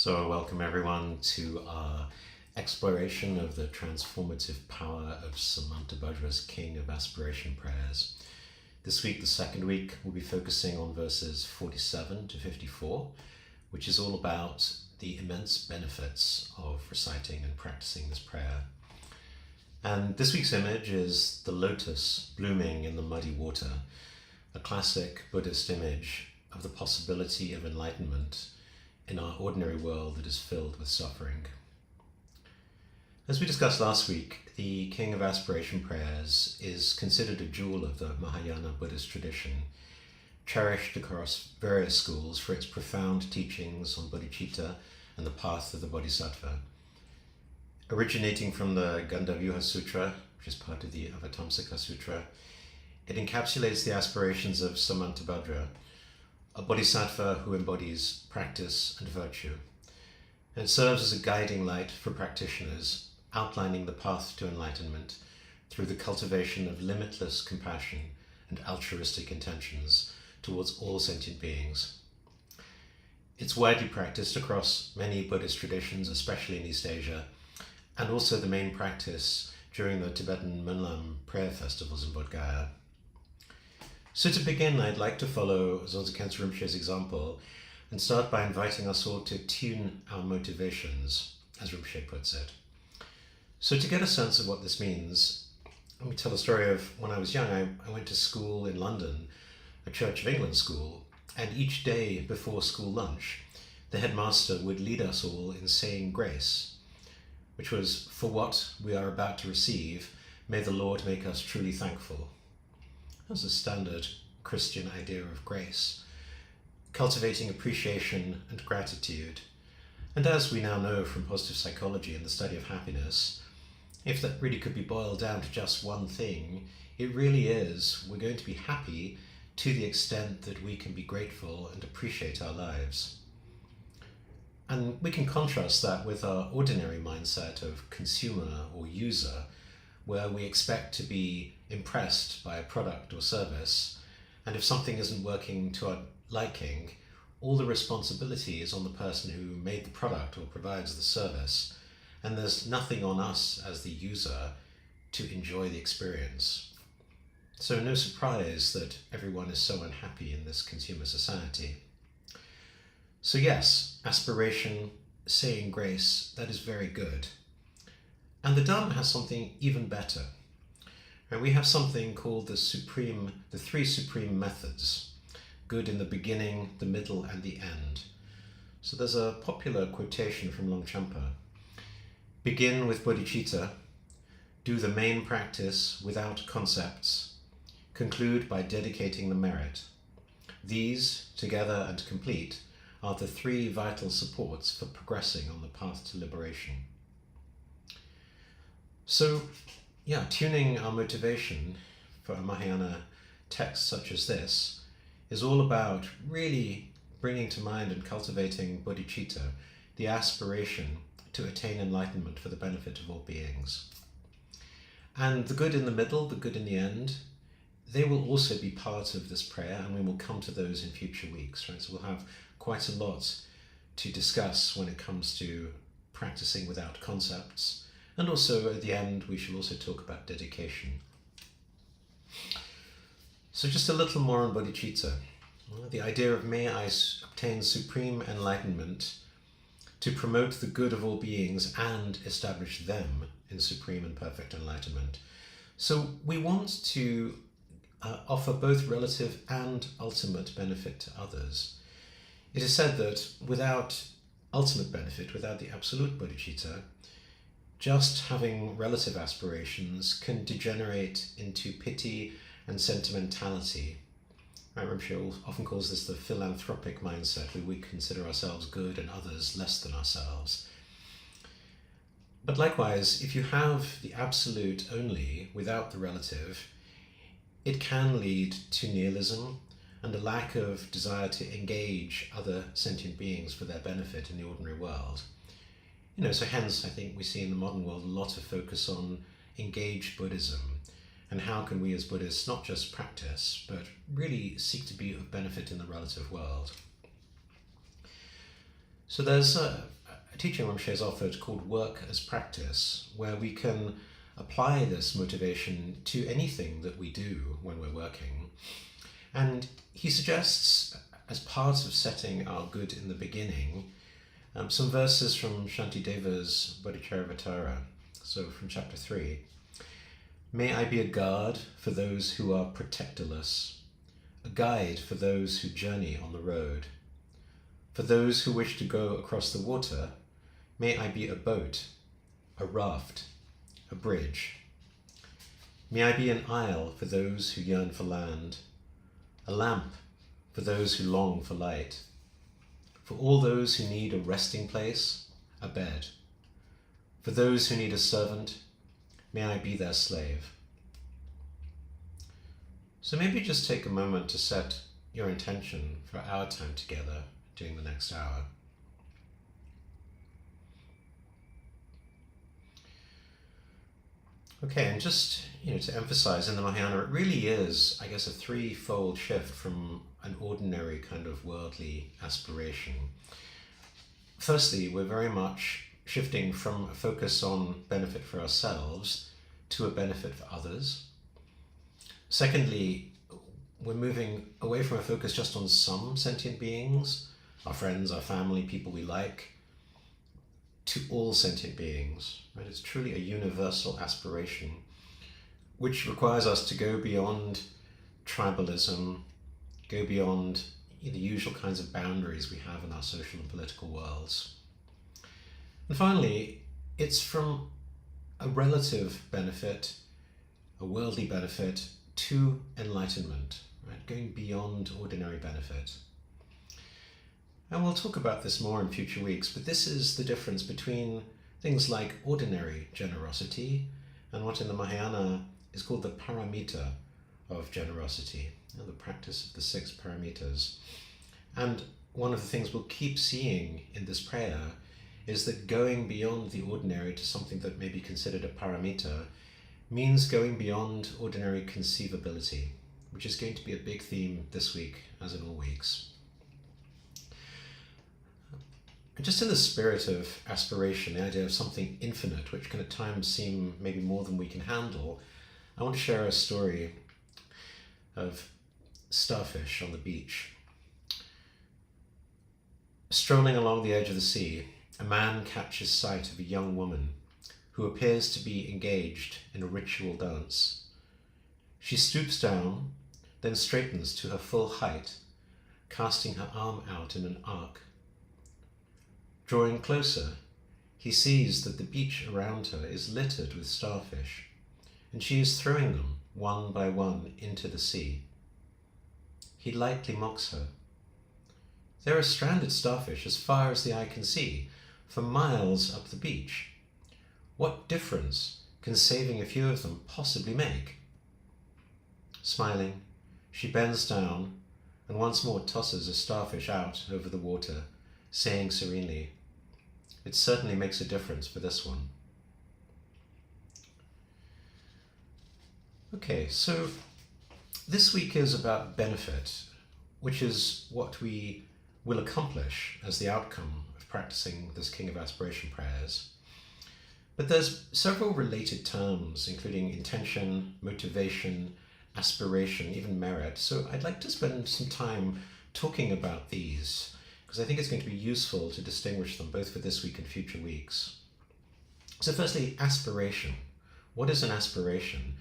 So I welcome everyone to our exploration of the transformative power of Samantabhadra's King of Aspiration prayers. This week, the second week, we'll be focusing on verses 47 to 54, which is all about the immense benefits of reciting and practicing this prayer. And this week's image is the lotus blooming in the muddy water, a classic Buddhist image of the possibility of enlightenment in our ordinary world that is filled with suffering. As we discussed last week, the King of Aspiration prayers is considered a jewel of the Mahayana Buddhist tradition, cherished across various schools for its profound teachings on bodhicitta and the path of the bodhisattva. Originating from the Gandavyuha Sutra, which is part of the Avatamsaka Sutra, it encapsulates the aspirations of Samantabhadra, a bodhisattva who embodies practice and virtue. And it serves as a guiding light for practitioners, outlining the path to enlightenment through the cultivation of limitless compassion and altruistic intentions towards all sentient beings. It's widely practiced across many Buddhist traditions, especially in East Asia, and also the main practice during the Tibetan Monlam prayer festivals in Bodh Gaya. So to begin, I'd like to follow Dzongsar Khyentse Rinpoche's example and start by inviting us all to tune our motivations, as Rinpoche puts it. So to get a sense of what this means, let me tell the story of when I was young. I went to school in London, a Church of England school, and each day before school lunch, the headmaster would lead us all in saying grace, which was, "For what we are about to receive, may the Lord make us truly thankful." That's a standard Christian idea of grace, cultivating appreciation and gratitude. And as we now know from positive psychology and the study of happiness, if that really could be boiled down to just one thing, it really is we're going to be happy to the extent that we can be grateful and appreciate our lives. And we can contrast that with our ordinary mindset of consumer or user, where we expect to be impressed by a product or service, and if something isn't working to our liking, all the responsibility is on the person who made the product or provides the service, and there's nothing on us as the user to enjoy the experience. So no surprise that everyone is so unhappy in this consumer society. So yes, aspiration, saying grace, that is very good. And the Dharma has something even better. And we have something called the three supreme methods: good in the beginning, the middle, and the end. So there's a popular quotation from Longchenpa: begin with bodhicitta, do the main practice without concepts, conclude by dedicating the merit. These, together and complete, are the three vital supports for progressing on the path to liberation. So, tuning our motivation for a Mahayana text such as this is all about really bringing to mind and cultivating bodhicitta, the aspiration to attain enlightenment for the benefit of all beings. And the good in the middle, the good in the end, they will also be part of this prayer, and we will come to those in future weeks, right? So we'll have quite a lot to discuss when it comes to practicing without concepts. And also at the end, we shall also talk about dedication. So just a little more on bodhicitta. The idea of may I obtain supreme enlightenment to promote the good of all beings and establish them in supreme and perfect enlightenment. So we want to offer both relative and ultimate benefit to others. It is said that without ultimate benefit, without the absolute bodhicitta, just having relative aspirations can degenerate into pity and sentimentality. Rinpoche often calls this the philanthropic mindset, where we consider ourselves good and others less than ourselves. But likewise, if you have the absolute only without the relative, it can lead to nihilism and a lack of desire to engage other sentient beings for their benefit in the ordinary world. So hence I think we see in the modern world a lot of focus on engaged Buddhism, and how can we as Buddhists not just practice, but really seek to be of benefit in the relative world. So there's a teaching Rinpoche has offered called work as practice, where we can apply this motivation to anything that we do when we're working. And he suggests, as part of setting our good in the beginning, some verses from Shantideva's Bodhicharyavatara, so from chapter 3. May I be a guard for those who are protectorless, a guide for those who journey on the road. For those who wish to go across the water, may I be a boat, a raft, a bridge. May I be an isle for those who yearn for land, a lamp for those who long for light, for all those who need a resting place, a bed. For those who need a servant, may I be their slave. So maybe just take a moment to set your intention for our time together during the next hour. Okay, and just to emphasize, in the Mahayana, it really is, I guess, a threefold shift from an ordinary kind of worldly aspiration. Firstly, we're very much shifting from a focus on benefit for ourselves to a benefit for others. Secondly, we're moving away from a focus just on some sentient beings, our friends, our family, people we like, to all sentient beings. Right? It's truly a universal aspiration, which requires us to go beyond tribalism, go beyond the usual kinds of boundaries we have in our social and political worlds. And finally, it's from a relative benefit, a worldly benefit, to enlightenment, right? Going beyond ordinary benefit. And we'll talk about this more in future weeks, but this is the difference between things like ordinary generosity and what in the Mahayana is called the paramita of generosity, the practice of the 6 paramitas. And one of the things we'll keep seeing in this prayer is that going beyond the ordinary to something that may be considered a paramita means going beyond ordinary conceivability, which is going to be a big theme this week, as in all weeks. Just in the spirit of aspiration, the idea of something infinite, which can at times seem maybe more than we can handle, I want to share a story of starfish on the beach. Strolling along the edge of the sea, a man catches sight of a young woman who appears to be engaged in a ritual dance. She stoops down, then straightens to her full height, casting her arm out in an arc. Drawing closer, he sees that the beach around her is littered with starfish, and she is throwing them one by one into the sea. He lightly mocks her. There are stranded starfish as far as the eye can see, for miles up the beach. What difference can saving a few of them possibly make? Smiling, she bends down and once more tosses a starfish out over the water, saying serenely, "It certainly makes a difference for this one." Okay, so this week is about benefit, which is what we will accomplish as the outcome of practicing this King of Aspiration prayers. But there's several related terms, including intention, motivation, aspiration, even merit. So I'd like to spend some time talking about these, because I think it's going to be useful to distinguish them both for this week and future weeks. So firstly, aspiration. What is an aspiration?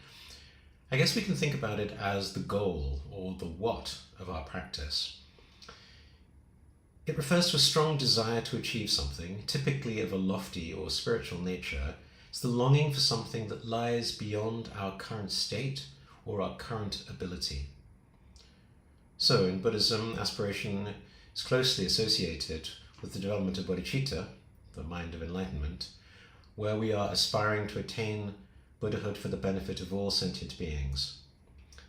I guess we can think about it as the goal or the what of our practice. It refers to a strong desire to achieve something, typically of a lofty or spiritual nature. It's the longing for something that lies beyond our current state or our current ability. So in Buddhism, aspiration is closely associated with the development of bodhicitta, the mind of enlightenment, where we are aspiring to attain Buddhahood for the benefit of all sentient beings.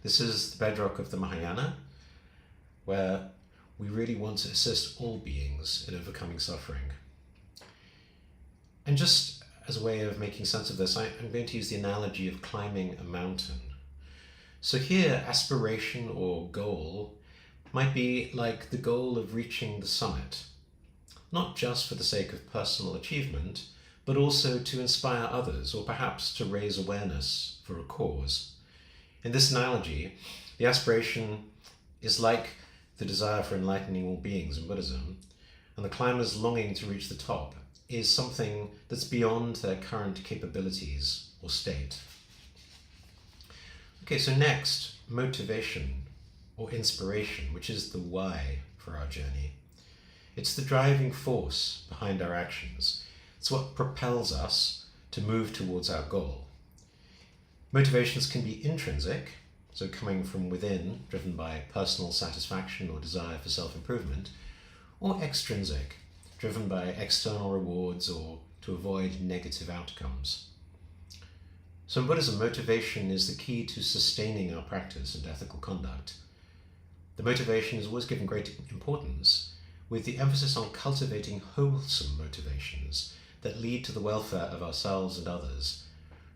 This is the bedrock of the Mahayana, where we really want to assist all beings in overcoming suffering. And just as a way of making sense of this, I'm going to use the analogy of climbing a mountain. So here, aspiration or goal might be like the goal of reaching the summit. not just for the sake of personal achievement, but also to inspire others, or perhaps to raise awareness for a cause. In this analogy, the aspiration is like the desire for enlightening all beings in Buddhism, and the climber's longing to reach the top is something that's beyond their current capabilities or state. Okay, so next, motivation or inspiration, which is the why for our journey. It's the driving force behind our actions. It's what propels us to move towards our goal. Motivations can be intrinsic, so coming from within, driven by personal satisfaction or desire for self-improvement, or extrinsic, driven by external rewards or to avoid negative outcomes. So in Buddhism, motivation is the key to sustaining our practice and ethical conduct. The motivation is always given great importance, with the emphasis on cultivating wholesome motivations that lead to the welfare of ourselves and others.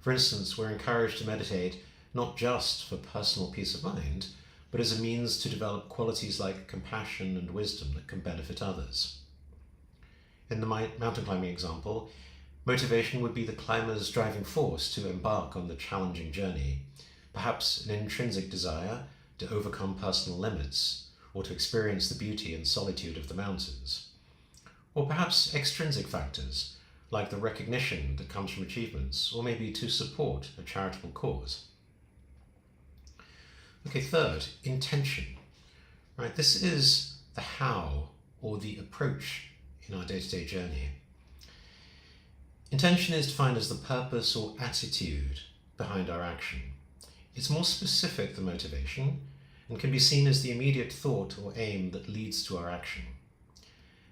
For instance, we're encouraged to meditate not just for personal peace of mind, but as a means to develop qualities like compassion and wisdom that can benefit others. In the mountain climbing example, motivation would be the climber's driving force to embark on the challenging journey, perhaps an intrinsic desire to overcome personal limits or to experience the beauty and solitude of the mountains, or perhaps extrinsic factors like the recognition that comes from achievements, or maybe to support a charitable cause. Okay, third, intention. Right, this is the how or the approach in our day-to-day journey. Intention is defined as the purpose or attitude behind our action. It's more specific than motivation and can be seen as the immediate thought or aim that leads to our action.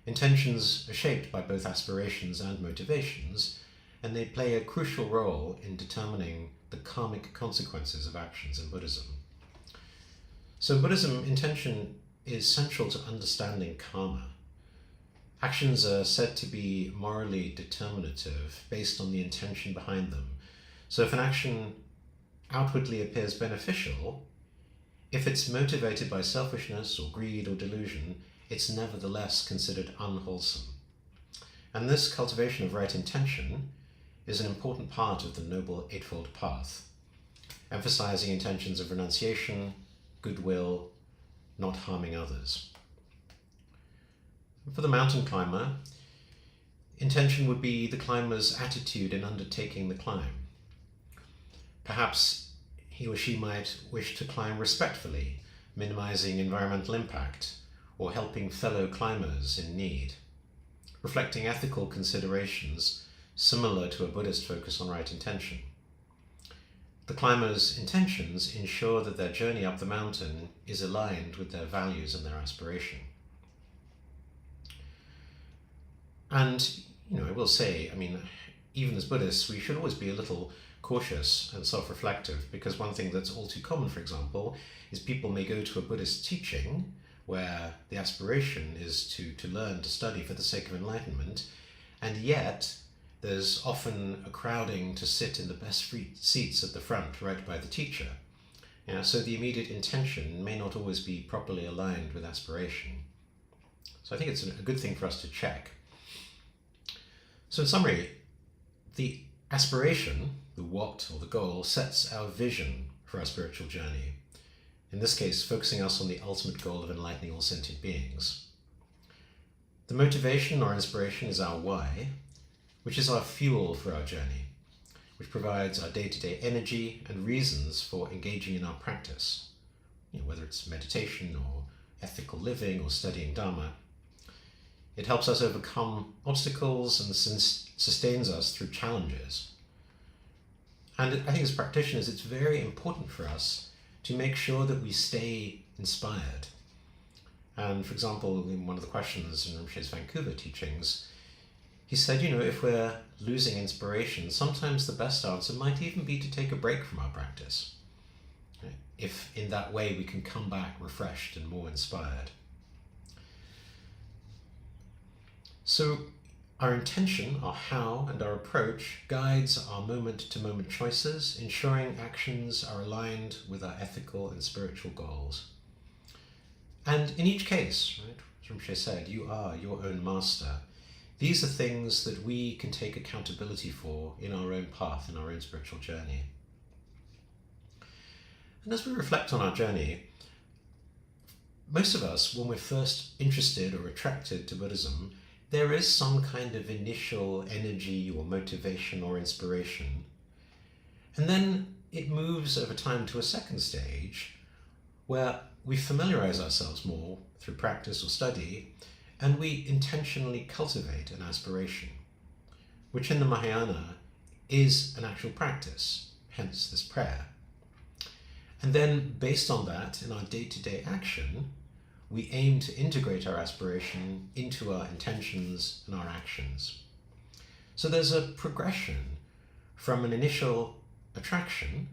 Intentions are shaped by both aspirations and motivations, and they play a crucial role in determining the karmic consequences of actions in Buddhism. So in Buddhism, intention is central to understanding karma. Actions are said to be morally determinative based on the intention behind them. So if an action outwardly appears beneficial, if it's motivated by selfishness or greed or delusion, it's nevertheless considered unwholesome. And this cultivation of right intention is an important part of the Noble Eightfold Path, emphasizing intentions of renunciation, goodwill, not harming others. For the mountain climber, intention would be the climber's attitude in undertaking the climb. Perhaps he or she might wish to climb respectfully, minimizing environmental impact, or helping fellow climbers in need, reflecting ethical considerations similar to a Buddhist focus on right intention. The climber's intentions ensure that their journey up the mountain is aligned with their values and their aspiration. And, I will say, even as Buddhists, we should always be a little cautious and self-reflective, because one thing that's all too common, for example, is people may go to a Buddhist teaching where the aspiration is to learn, to study for the sake of enlightenment, and yet there's often a crowding to sit in the best free seats at the front, right by the teacher. So the immediate intention may not always be properly aligned with aspiration. So I think it's a good thing for us to check. So in summary, the aspiration, the what or the goal, sets our vision for our spiritual journey. In this case, focusing us on the ultimate goal of enlightening all sentient beings. The motivation or inspiration is our why, which is our fuel for our journey, which provides our day-to-day energy and reasons for engaging in our practice, whether it's meditation or ethical living or studying Dharma. It helps us overcome obstacles and sustains us through challenges. And I think as practitioners, it's very important for us to make sure that we stay inspired. And for example, in one of the questions in Rinpoche's Vancouver teachings, he said, if we're losing inspiration, sometimes the best answer might even be to take a break from our practice, if in that way we can come back refreshed and more inspired. So our intention, our how, and our approach guides our moment-to-moment choices, ensuring actions are aligned with our ethical and spiritual goals. And in each case, as Rinpoche said, you are your own master, these are things that we can take accountability for in our own path, in our own spiritual journey. And as we reflect on our journey, most of us, when we're first interested or attracted to Buddhism, there is some kind of initial energy or motivation or inspiration. And then it moves over time to a second stage where we familiarize ourselves more through practice or study, and we intentionally cultivate an aspiration, which in the Mahayana is an actual practice, hence this prayer. And then based on that, in our day-to-day action, we aim to integrate our aspiration into our intentions and our actions. So there's a progression from an initial attraction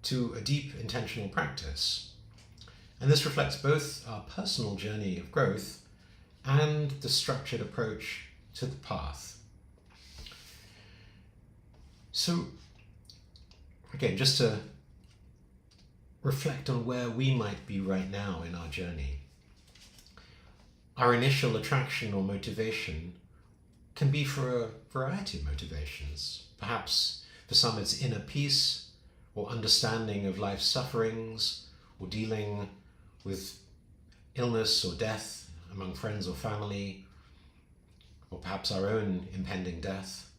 to a deep intentional practice. And this reflects both our personal journey of growth and the structured approach to the path. So, again, just to reflect on where we might be right now in our journey. Our initial attraction or motivation can be for a variety of motivations. Perhaps for some it's inner peace or understanding of life's sufferings or dealing with illness or death among friends or family, or perhaps our own impending death,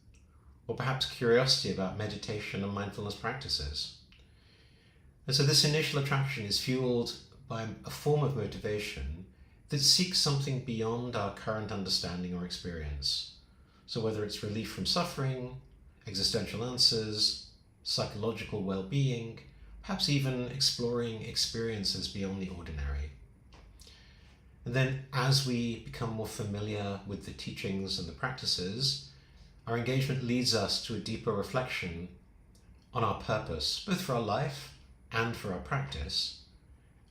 or perhaps curiosity about meditation and mindfulness practices. And so this initial attraction is fueled by a form of motivation that seeks something beyond our current understanding or experience. So whether it's relief from suffering, existential answers, psychological well-being, perhaps even exploring experiences beyond the ordinary. And then as we become more familiar with the teachings and the practices, our engagement leads us to a deeper reflection on our purpose, both for our life and for our practice,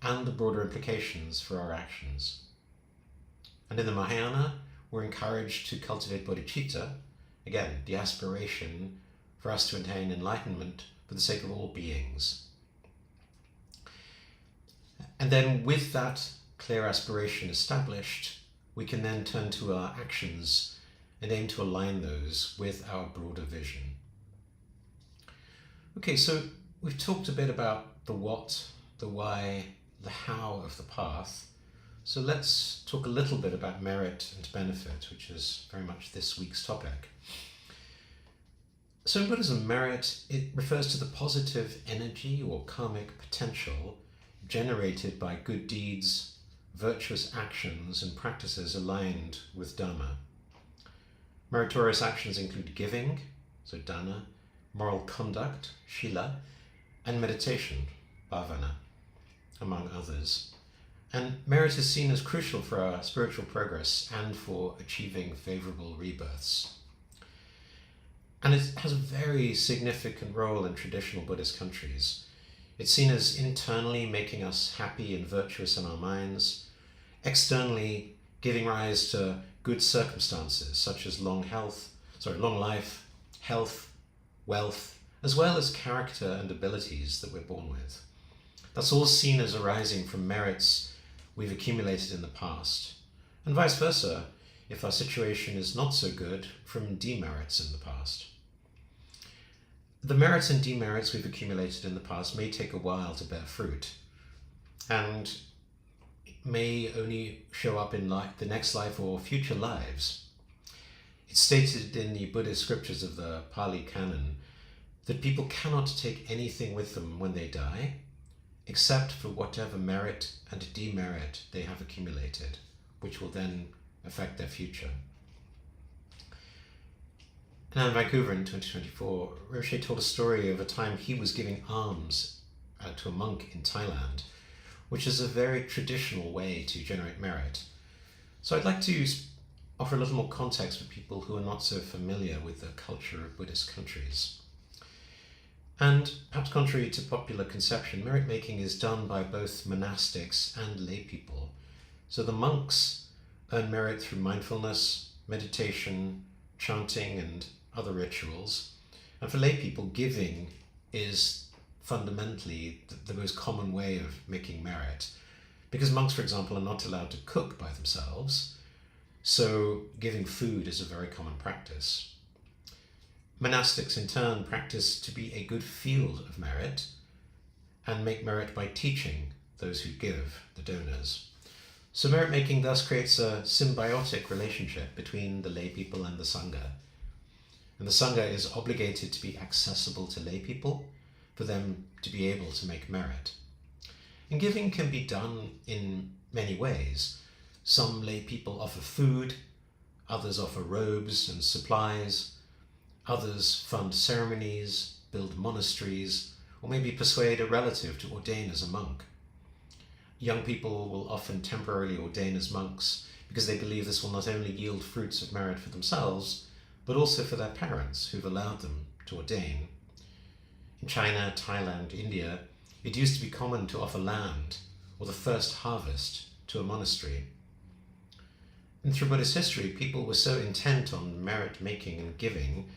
and the broader implications for our actions. And in the Mahayana, we're encouraged to cultivate bodhicitta, again, the aspiration for us to attain enlightenment for the sake of all beings. And then with that clear aspiration established, we can then turn to our actions and aim to align those with our broader vision. Okay, so we've talked a bit about the what, the why, the how of the path. So let's talk a little bit about merit and benefit, which is very much this week's topic. So in Buddhism, merit, it refers to the positive energy or karmic potential generated by good deeds, virtuous actions, and practices aligned with Dharma. Meritorious actions include giving, so dana, moral conduct, shila, and meditation, bhavana, among others. And merit is seen as crucial for our spiritual progress and for achieving favorable rebirths. And it has a very significant role in traditional Buddhist countries. It's seen as internally making us happy and virtuous in our minds, externally giving rise to good circumstances such as long life, health, wealth, as well as character and abilities that we're born with. That's all seen as arising from merits we've accumulated in the past, and vice versa, if our situation is not so good, from demerits in the past. The merits and demerits we've accumulated in the past may take a while to bear fruit, and may only show up in the next life or future lives. It's stated in the Buddhist scriptures of the Pali Canon that people cannot take anything with them when they die, except for whatever merit and demerit they have accumulated, which will then affect their future. Now in Vancouver in 2024, Rinpoche told a story of a time he was giving alms to a monk in Thailand, which is a very traditional way to generate merit. So I'd like to offer a little more context for people who are not so familiar with the culture of Buddhist countries. And perhaps contrary to popular conception, merit making is done by both monastics and lay people. So the monks earn merit through mindfulness, meditation, chanting, and other rituals. And for lay people, giving is fundamentally the most common way of making merit. Because monks, for example, are not allowed to cook by themselves, So giving food is a very common practice. Monastics in turn practice to be a good field of merit and make merit by teaching those who give, the donors. So merit making thus creates a symbiotic relationship between the lay people and the Sangha. And the Sangha is obligated to be accessible to lay people for them to be able to make merit. And giving can be done in many ways. Some lay people offer food, others offer robes and supplies, others fund ceremonies, build monasteries, or maybe persuade a relative to ordain as a monk. Young people will often temporarily ordain as monks because they believe this will not only yield fruits of merit for themselves, but also for their parents who've allowed them to ordain. In China, Thailand, India, it used to be common to offer land or the first harvest to a monastery. And through Buddhist history, people were so intent on merit making and giving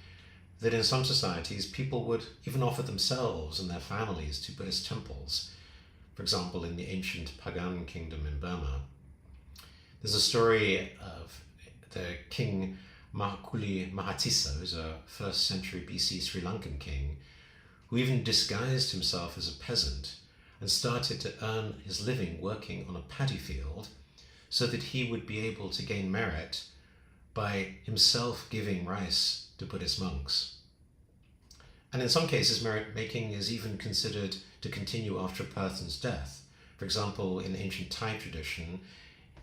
that in some societies people would even offer themselves and their families to Buddhist temples. For example, in the ancient Pagan kingdom in Burma. There's a story of the king Mahakuli Mahatissa, who's a 1st century BC Sri Lankan king, who even disguised himself as a peasant and started to earn his living working on a paddy field so that he would be able to gain merit by himself giving rice to Buddhist monks. And in some cases, merit making is even considered to continue after a person's death. For example, in ancient Thai tradition,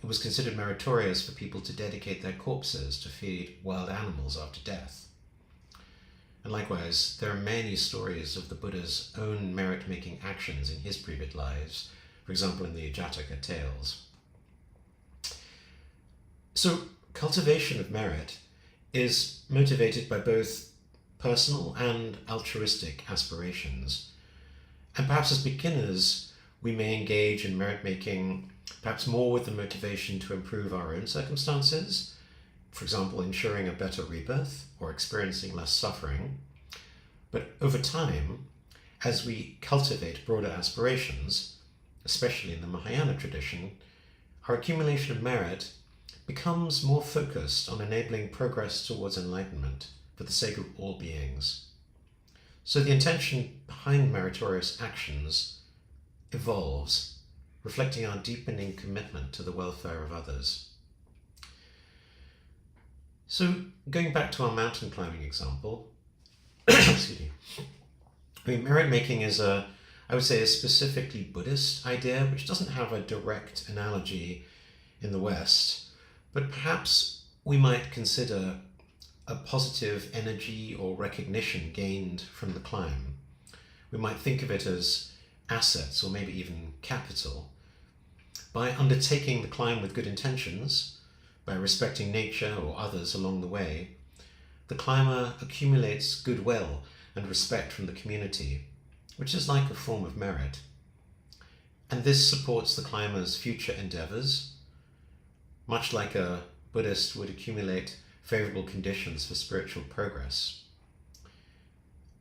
it was considered meritorious for people to dedicate their corpses to feed wild animals after death. And likewise, there are many stories of the Buddha's own merit-making actions in his previous lives, for example in the Jataka tales. So cultivation of merit is motivated by both personal and altruistic aspirations. And perhaps as beginners, we may engage in merit-making perhaps more with the motivation to improve our own circumstances, for example, ensuring a better rebirth or experiencing less suffering. But over time, as we cultivate broader aspirations, especially in the Mahayana tradition, our accumulation of merit becomes more focused on enabling progress towards enlightenment for the sake of all beings. So the intention behind meritorious actions evolves, reflecting our deepening commitment to the welfare of others. So going back to our mountain climbing example, excuse me, merit making is I would say a specifically Buddhist idea which doesn't have a direct analogy in the West, but perhaps we might consider a positive energy or recognition gained from the climb. We might think of it as assets or maybe even capital. By undertaking the climb with good intentions, by respecting nature or others along the way, the climber accumulates goodwill and respect from the community, which is like a form of merit. And this supports the climber's future endeavors, much like a Buddhist would accumulate favorable conditions for spiritual progress.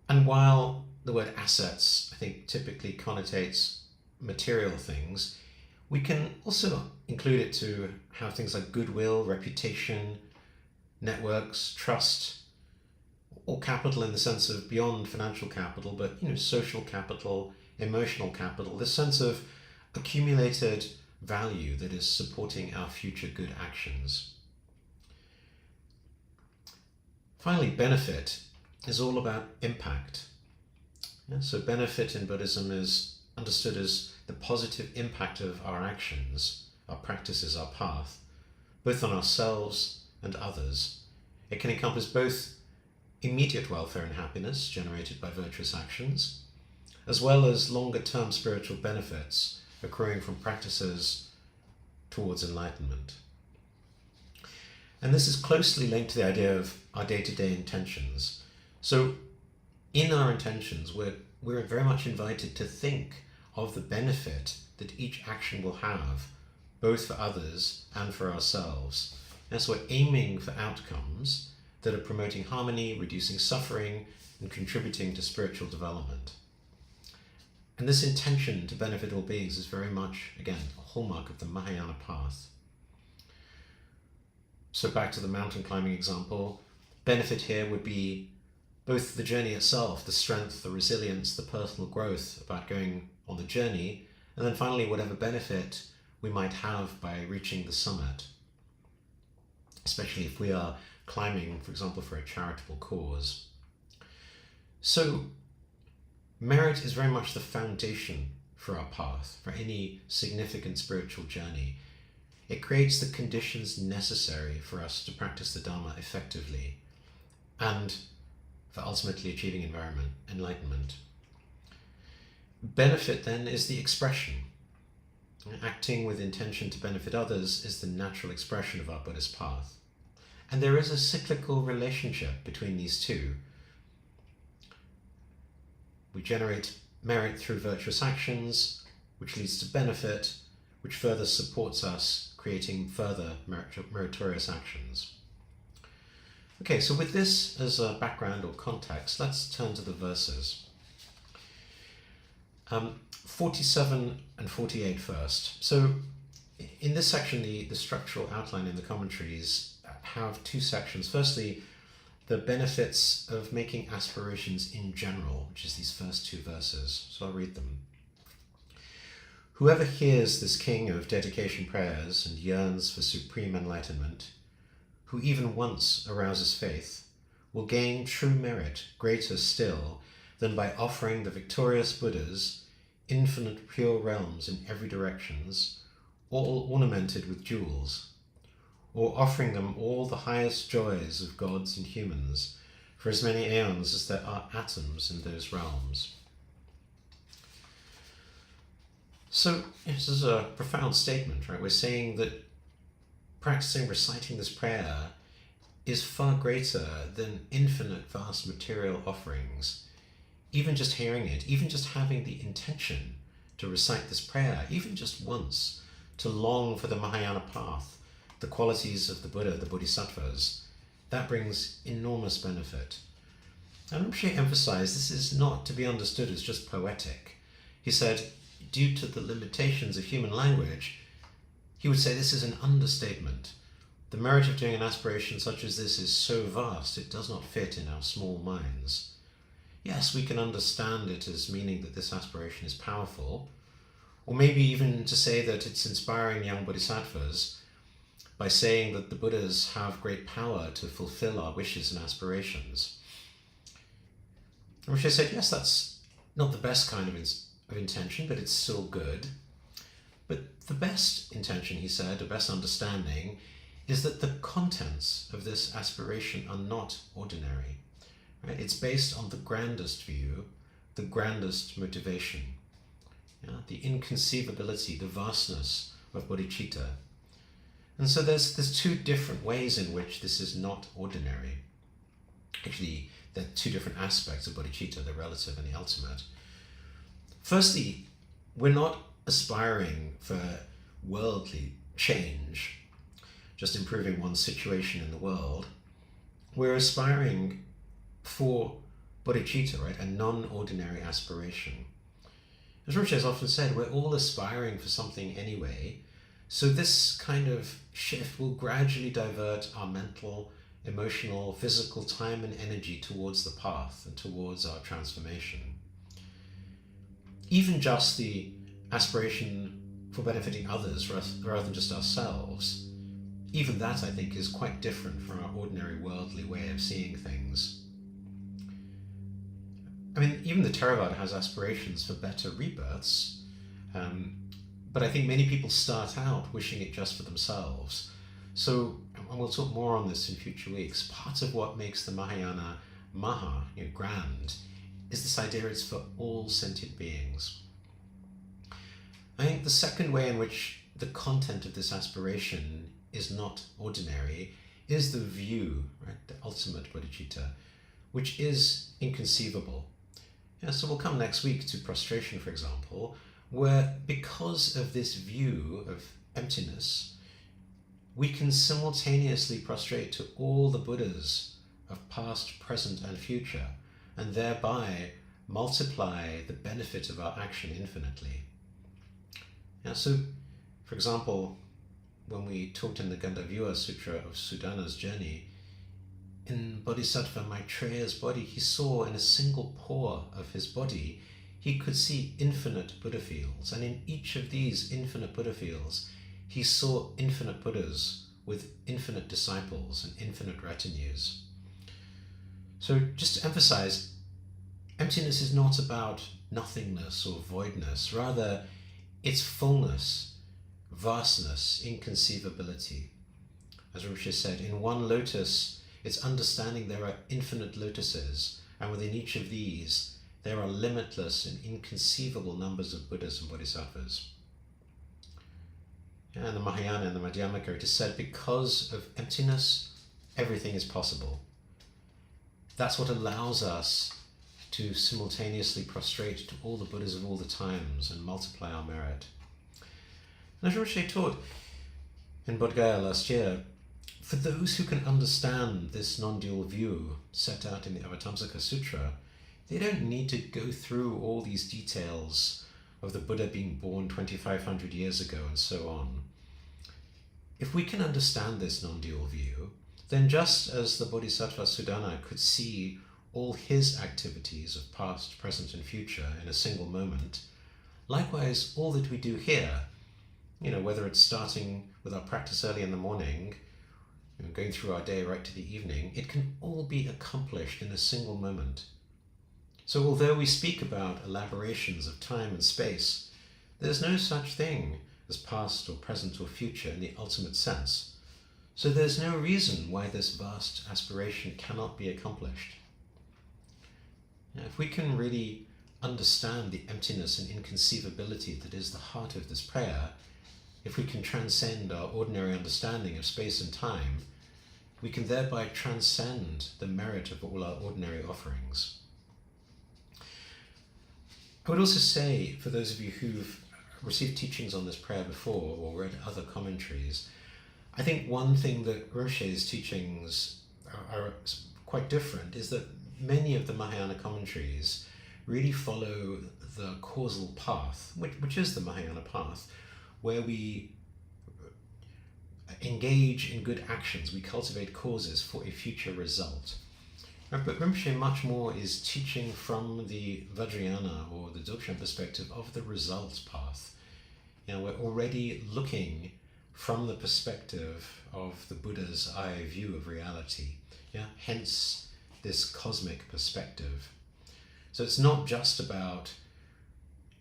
And while the word assets, I think, typically connotates material things, we can also include it to have things like goodwill, reputation, networks, trust, or capital in the sense of beyond financial capital, but social capital, emotional capital, this sense of accumulated value that is supporting our future good actions. Finally, benefit is all about impact. So benefit in Buddhism is understood as the positive impact of our actions, our practices, our path, both on ourselves and others. It can encompass both immediate welfare and happiness generated by virtuous actions, as well as longer-term spiritual benefits accruing from practices towards enlightenment. And this is closely linked to the idea of our day-to-day intentions. So in our intentions, we're very much invited to think of the benefit that each action will have, both for others and for ourselves. And so we're aiming for outcomes that are promoting harmony, reducing suffering, and contributing to spiritual development. And this intention to benefit all beings is very much, again, a hallmark of the Mahayana path. So back to the mountain climbing example, benefit here would be both the journey itself, the strength, the resilience, the personal growth about going on the journey, and then finally whatever benefit we might have by reaching the summit, especially if we are climbing, for example, for a charitable cause. So merit is very much the foundation for our path, for any significant spiritual journey. It creates the conditions necessary for us to practice the Dharma effectively and for ultimately achieving enlightenment. Benefit then is the expression. Acting with intention to benefit others is the natural expression of our Buddhist path. And there is a cyclical relationship between these two. We generate merit through virtuous actions, which leads to benefit, which further supports us creating further meritorious actions. Okay, so with this as a background or context, let's turn to the verses. 47 and 48 first. So in this section, the structural outline in the commentaries have two sections. Firstly, the benefits of making aspirations in general, which is these first two verses. So I'll read them. Whoever hears this king of dedication prayers and yearns for supreme enlightenment, who even once arouses faith, will gain true merit greater still than by offering the victorious Buddhas infinite pure realms in every directions, all ornamented with jewels, or offering them all the highest joys of gods and humans, for as many aeons as there are atoms in those realms. So this is a profound statement, right? We're saying that practicing, reciting this prayer is far greater than infinite vast material offerings. Even just hearing it, even just having the intention to recite this prayer, even just once, to long for the Mahayana path, the qualities of the Buddha, the Bodhisattvas, that brings enormous benefit. And Rinpoche emphasized this is not to be understood as just poetic. He said, due to the limitations of human language, he would say this is an understatement. The merit of doing an aspiration such as this is so vast, it does not fit in our small minds. Yes, we can understand it as meaning that this aspiration is powerful, or maybe even to say that it's inspiring young bodhisattvas by saying that the Buddhas have great power to fulfill our wishes and aspirations. And Rinpoche said, yes, that's not the best kind of intention, but it's still good. But the best intention, he said, the best understanding, is that the contents of this aspiration are not ordinary. Right? It's based on the grandest view, the grandest motivation, the inconceivability, the vastness of bodhicitta. And so there's two different ways in which this is not ordinary. Actually, there are two different aspects of bodhicitta, the relative and the ultimate. Firstly, we're not aspiring for worldly change, just improving one's situation in the world. We're aspiring for bodhicitta, right? A non-ordinary aspiration. As Rinpoche has often said, we're all aspiring for something anyway, so this kind of shift will gradually divert our mental, emotional, physical time and energy towards the path and towards our transformation. Even just the aspiration for benefiting others rather than just ourselves, even that, I think, is quite different from our ordinary worldly way of seeing things. I mean, even the Theravada has aspirations for better rebirths, but I think many people start out wishing it just for themselves. So, and we'll talk more on this in future weeks, part of what makes the Mahayana Maha, grand, is this idea it's for all sentient beings. I think the second way in which the content of this aspiration is not ordinary is the view, right, the ultimate bodhicitta, which is inconceivable. So we'll come next week to prostration, for example, where because of this view of emptiness, we can simultaneously prostrate to all the Buddhas of past, present, and future, and thereby multiply the benefit of our action infinitely. So, for example, when we talked in the Gandharva Sutra of Sudana's journey, in Bodhisattva Maitreya's body, he saw in a single pore of his body, he could see infinite Buddha fields. And in each of these infinite Buddha fields, he saw infinite Buddhas with infinite disciples and infinite retinues. So just to emphasize, emptiness is not about nothingness or voidness. Rather, it's fullness, vastness, inconceivability. As Rinpoche said, in one lotus, it's understanding there are infinite lotuses, and within each of these, there are limitless and inconceivable numbers of Buddhas and Bodhisattvas. And the Mahayana and the Madhyamaka, it is said, because of emptiness, everything is possible. That's what allows us to simultaneously prostrate to all the Buddhas of all the times and multiply our merit. And as Rinpoche taught in Bodh Gaya last year, for those who can understand this non-dual view set out in the Avatamsaka Sutra, they don't need to go through all these details of the Buddha being born 2,500 years ago and so on. If we can understand this non-dual view, then just as the Bodhisattva Sudana could see all his activities of past, present and future in a single moment, likewise all that we do here, whether it's starting with our practice early in the morning, going through our day right to the evening, it can all be accomplished in a single moment. So although we speak about elaborations of time and space, there's no such thing as past or present or future in the ultimate sense. So there's no reason why this vast aspiration cannot be accomplished. Now, if we can really understand the emptiness and inconceivability that is the heart of this prayer, if we can transcend our ordinary understanding of space and time, we can thereby transcend the merit of all our ordinary offerings. I would also say, for those of you who've received teachings on this prayer before or read other commentaries, I think one thing that Rinpoche's teachings are quite different is that many of the Mahayana commentaries really follow the causal path, which is the Mahayana path, where we engage in good actions, we cultivate causes for a future result. But Rinpoche much more is teaching from the Vajrayana or the Dzogchen perspective of the results path. We're already looking from the perspective of the Buddha's eye view of reality. Hence this cosmic perspective. So it's not just about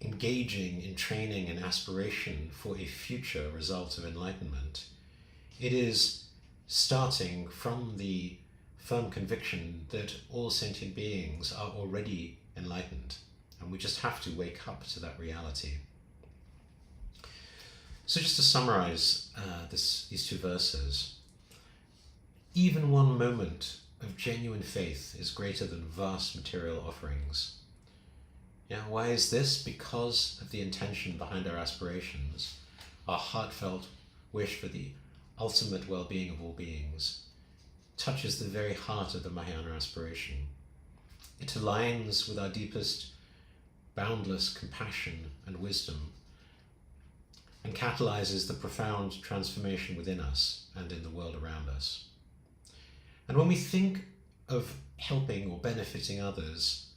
engaging in training and aspiration for a future result of enlightenment. It is starting from the firm conviction that all sentient beings are already enlightened, and we just have to wake up to that reality. So just to summarize these two verses, even one moment of genuine faith is greater than vast material offerings. Why is this? Because of the intention behind our aspirations, our heartfelt wish for the ultimate well-being of all beings touches the very heart of the Mahayana aspiration. It aligns with our deepest boundless compassion and wisdom and catalyzes the profound transformation within us and in the world around us. And when we think of helping or benefiting others,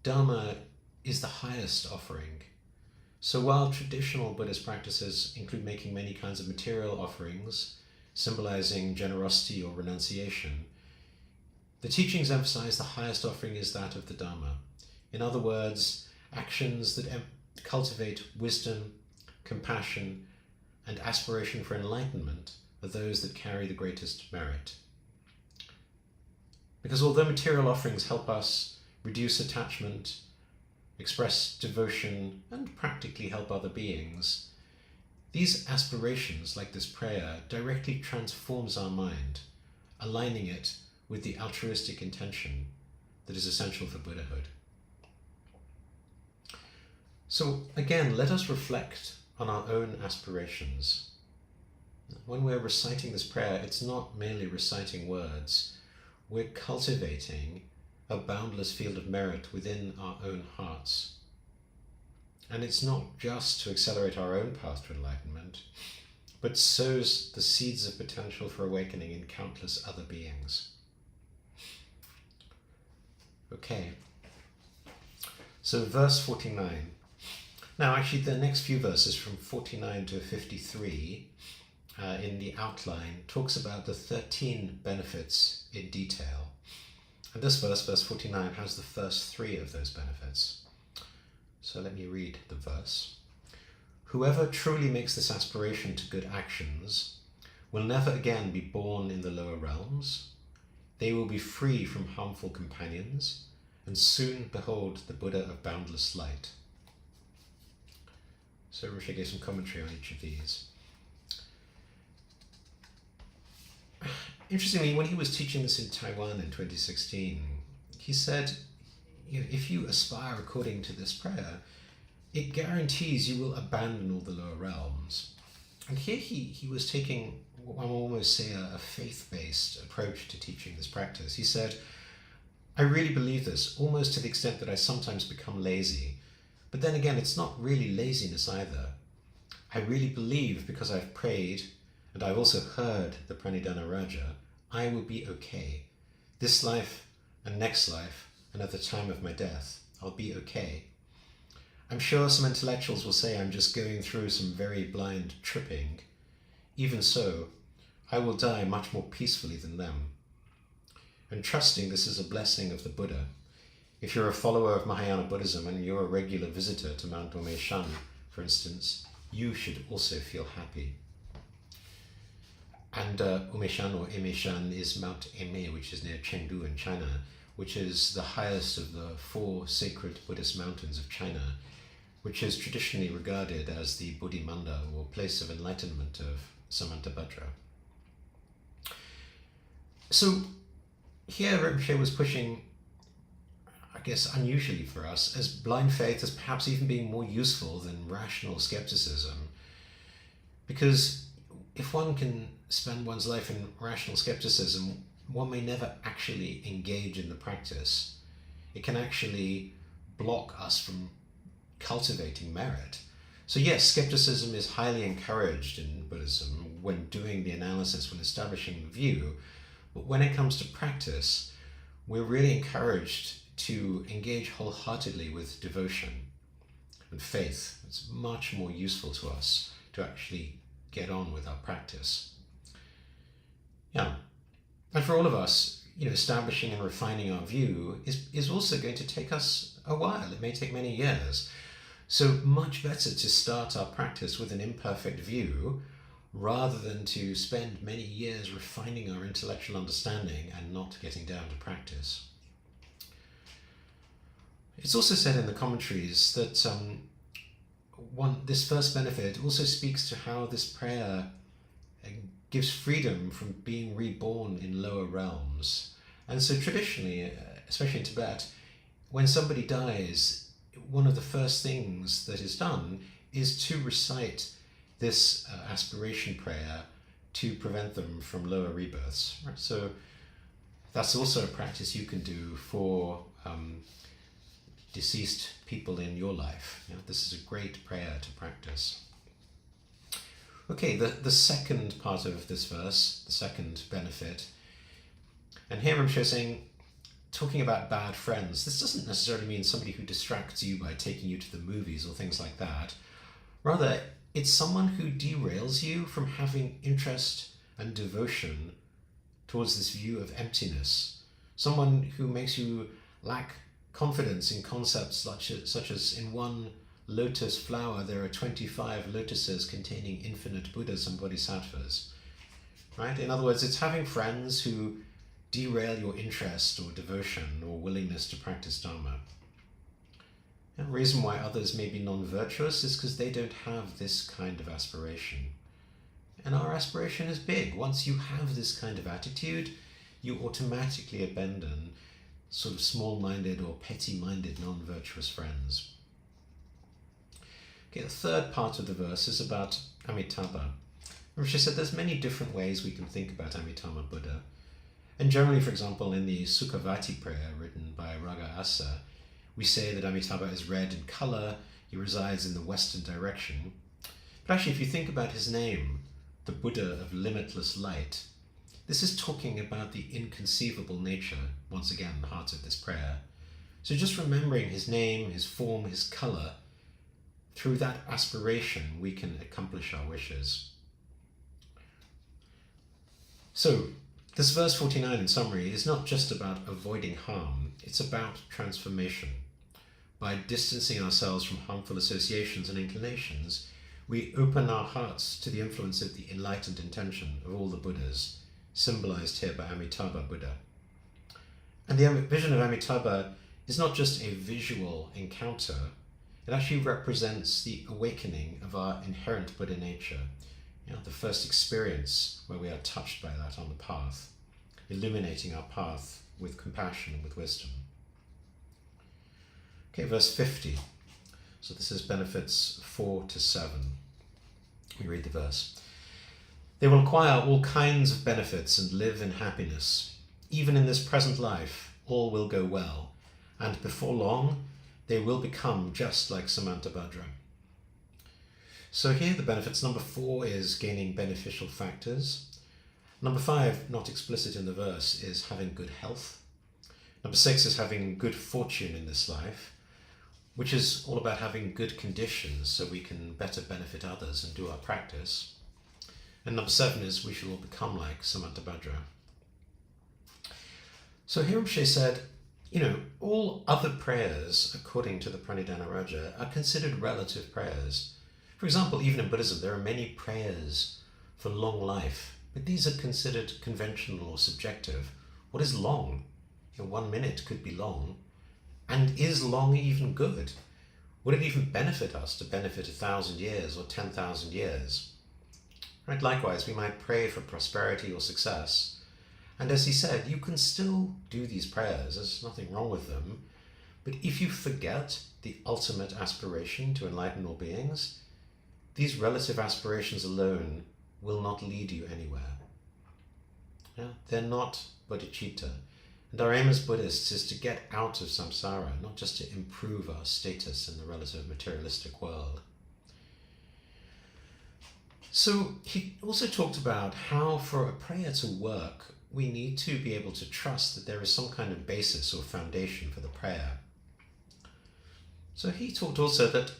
Dharma is the highest offering. So while traditional Buddhist practices include making many kinds of material offerings, symbolizing generosity or renunciation, the teachings emphasize the highest offering is that of the Dharma. In other words, actions that cultivate wisdom, compassion, and aspiration for enlightenment are those that carry the greatest merit. Because although material offerings help us reduce attachment, express devotion, and practically help other beings, these aspirations, like this prayer, directly transforms our mind, aligning it with the altruistic intention that is essential for Buddhahood. So again, let us reflect on our own aspirations. When we're reciting this prayer, it's not merely reciting words. We're cultivating a boundless field of merit within our own hearts. And it's not just to accelerate our own path to enlightenment, but sows the seeds of potential for awakening in countless other beings. Okay, so verse 49. Now actually the next few verses from 49 to 53 in the outline talks about the 13 benefits in detail. And this verse, verse 49, has the first 3 of those benefits. So let me read the verse. Whoever truly makes this aspiration to good actions will never again be born in the lower realms. They will be free from harmful companions and soon behold the Buddha of boundless light. So Rinpoche gave some commentary on each of these. Interestingly, when he was teaching this in Taiwan in 2016, he said, if you aspire according to this prayer, it guarantees you will abandon all the lower realms. And here he was taking, I will almost say, a faith-based approach to teaching this practice. He said, I really believe this, almost to the extent that I sometimes become lazy. But then again, it's not really laziness either. I really believe, because I've prayed, and I've also heard the Pranidhana Raja, I will be okay. This life and next life, and at the time of my death, I'll be okay. I'm sure some intellectuals will say I'm just going through some very blind tripping. Even so, I will die much more peacefully than them. And trusting this is a blessing of the Buddha. If you're a follower of Mahayana Buddhism and you're a regular visitor to Mount Omeshan, for instance, you should also feel happy. And Umeshan or Emeshan is Mount Eme, which is near Chengdu in China, which is the highest of the 4 sacred Buddhist mountains of China, which is traditionally regarded as the Bodhimanda, or place of enlightenment of Samantabhadra. So here Rinpoche was pushing, I guess unusually for us, as blind faith as perhaps even being more useful than rational skepticism. Because if one can spend one's life in rational skepticism, one may never actually engage in the practice. It can actually block us from cultivating merit. So yes, skepticism is highly encouraged in Buddhism when doing the analysis, when establishing the view, but when it comes to practice, we're really encouraged to engage wholeheartedly with devotion and faith. It's much more useful to us to actually get on with our practice. Yeah, and for all of us, establishing and refining our view is also going to take us a while. It may take many years. So much better to start our practice with an imperfect view rather than to spend many years refining our intellectual understanding and not getting down to practice. It's also said in the commentaries that this first benefit also speaks to how this prayer gives freedom from being reborn in lower realms. And so traditionally, especially in Tibet, when somebody dies, one of the first things that is done is to recite this aspiration prayer to prevent them from lower rebirths. Right? So that's also a practice you can do for deceased people in your life. This is a great prayer to practice. Okay, the second part of this verse, the second benefit, and here Rinpoche is saying, talking about bad friends, this doesn't necessarily mean somebody who distracts you by taking you to the movies or things like that. Rather, it's someone who derails you from having interest and devotion towards this view of emptiness. Someone who makes you lack confidence in concepts such as in one lotus flower there are 25 lotuses containing infinite Buddhas and Bodhisattvas. Right? In other words, it's having friends who derail your interest or devotion or willingness to practice Dharma. And the reason why others may be non-virtuous is because they don't have this kind of aspiration. And our aspiration is big. Once you have this kind of attitude, you automatically abandon sort of small-minded or petty-minded non-virtuous friends. Okay, the third part of the verse is about Amitabha. Rinpoche said there's many different ways we can think about Amitabha Buddha. And generally, for example, in the Sukhavati prayer written by Raga Asa, we say that Amitabha is red in color, he resides in the western direction. But actually, if you think about his name, the Buddha of limitless light. This is talking about the inconceivable nature, once again, the heart of this prayer. So just remembering his name, his form, his color, through that aspiration we can accomplish our wishes. So this verse 49 in summary is not just about avoiding harm, it's about transformation. By distancing ourselves from harmful associations and inclinations, we open our hearts to the influence of the enlightened intention of all the Buddhas, symbolized here by Amitabha Buddha. And the vision of Amitabha is not just a visual encounter, it actually represents the awakening of our inherent Buddha nature, the first experience where we are touched by that on the path, illuminating our path with compassion and with wisdom. Okay, verse 50. So this is benefits 4 to 7. We read the verse. They will acquire all kinds of benefits and live in happiness. Even in this present life, all will go well, and before long, they will become just like Samantabhadra. So here the benefits. Number 4 is gaining beneficial factors. Number 5, not explicit in the verse, is having good health. Number 6 is having good fortune in this life, which is all about having good conditions so we can better benefit others and do our practice. And number 7 is we shall all become like Samantabhadra. So here Rinpoche said, all other prayers, according to the Pranidhana Raja, are considered relative prayers. For example, even in Buddhism, there are many prayers for long life, but these are considered conventional or subjective. What is long? 1 minute could be long. And is long even good? Would it even benefit us to benefit 1,000 years or 10,000 years? Right? Likewise, we might pray for prosperity or success. And as he said, you can still do these prayers. There's nothing wrong with them. But if you forget the ultimate aspiration to enlighten all beings, these relative aspirations alone will not lead you anywhere. They're not bodhicitta. And our aim as Buddhists is to get out of samsara, not just to improve our status in the relative materialistic world. So he also talked about how for a prayer to work, we need to be able to trust that there is some kind of basis or foundation for the prayer. So he talked also that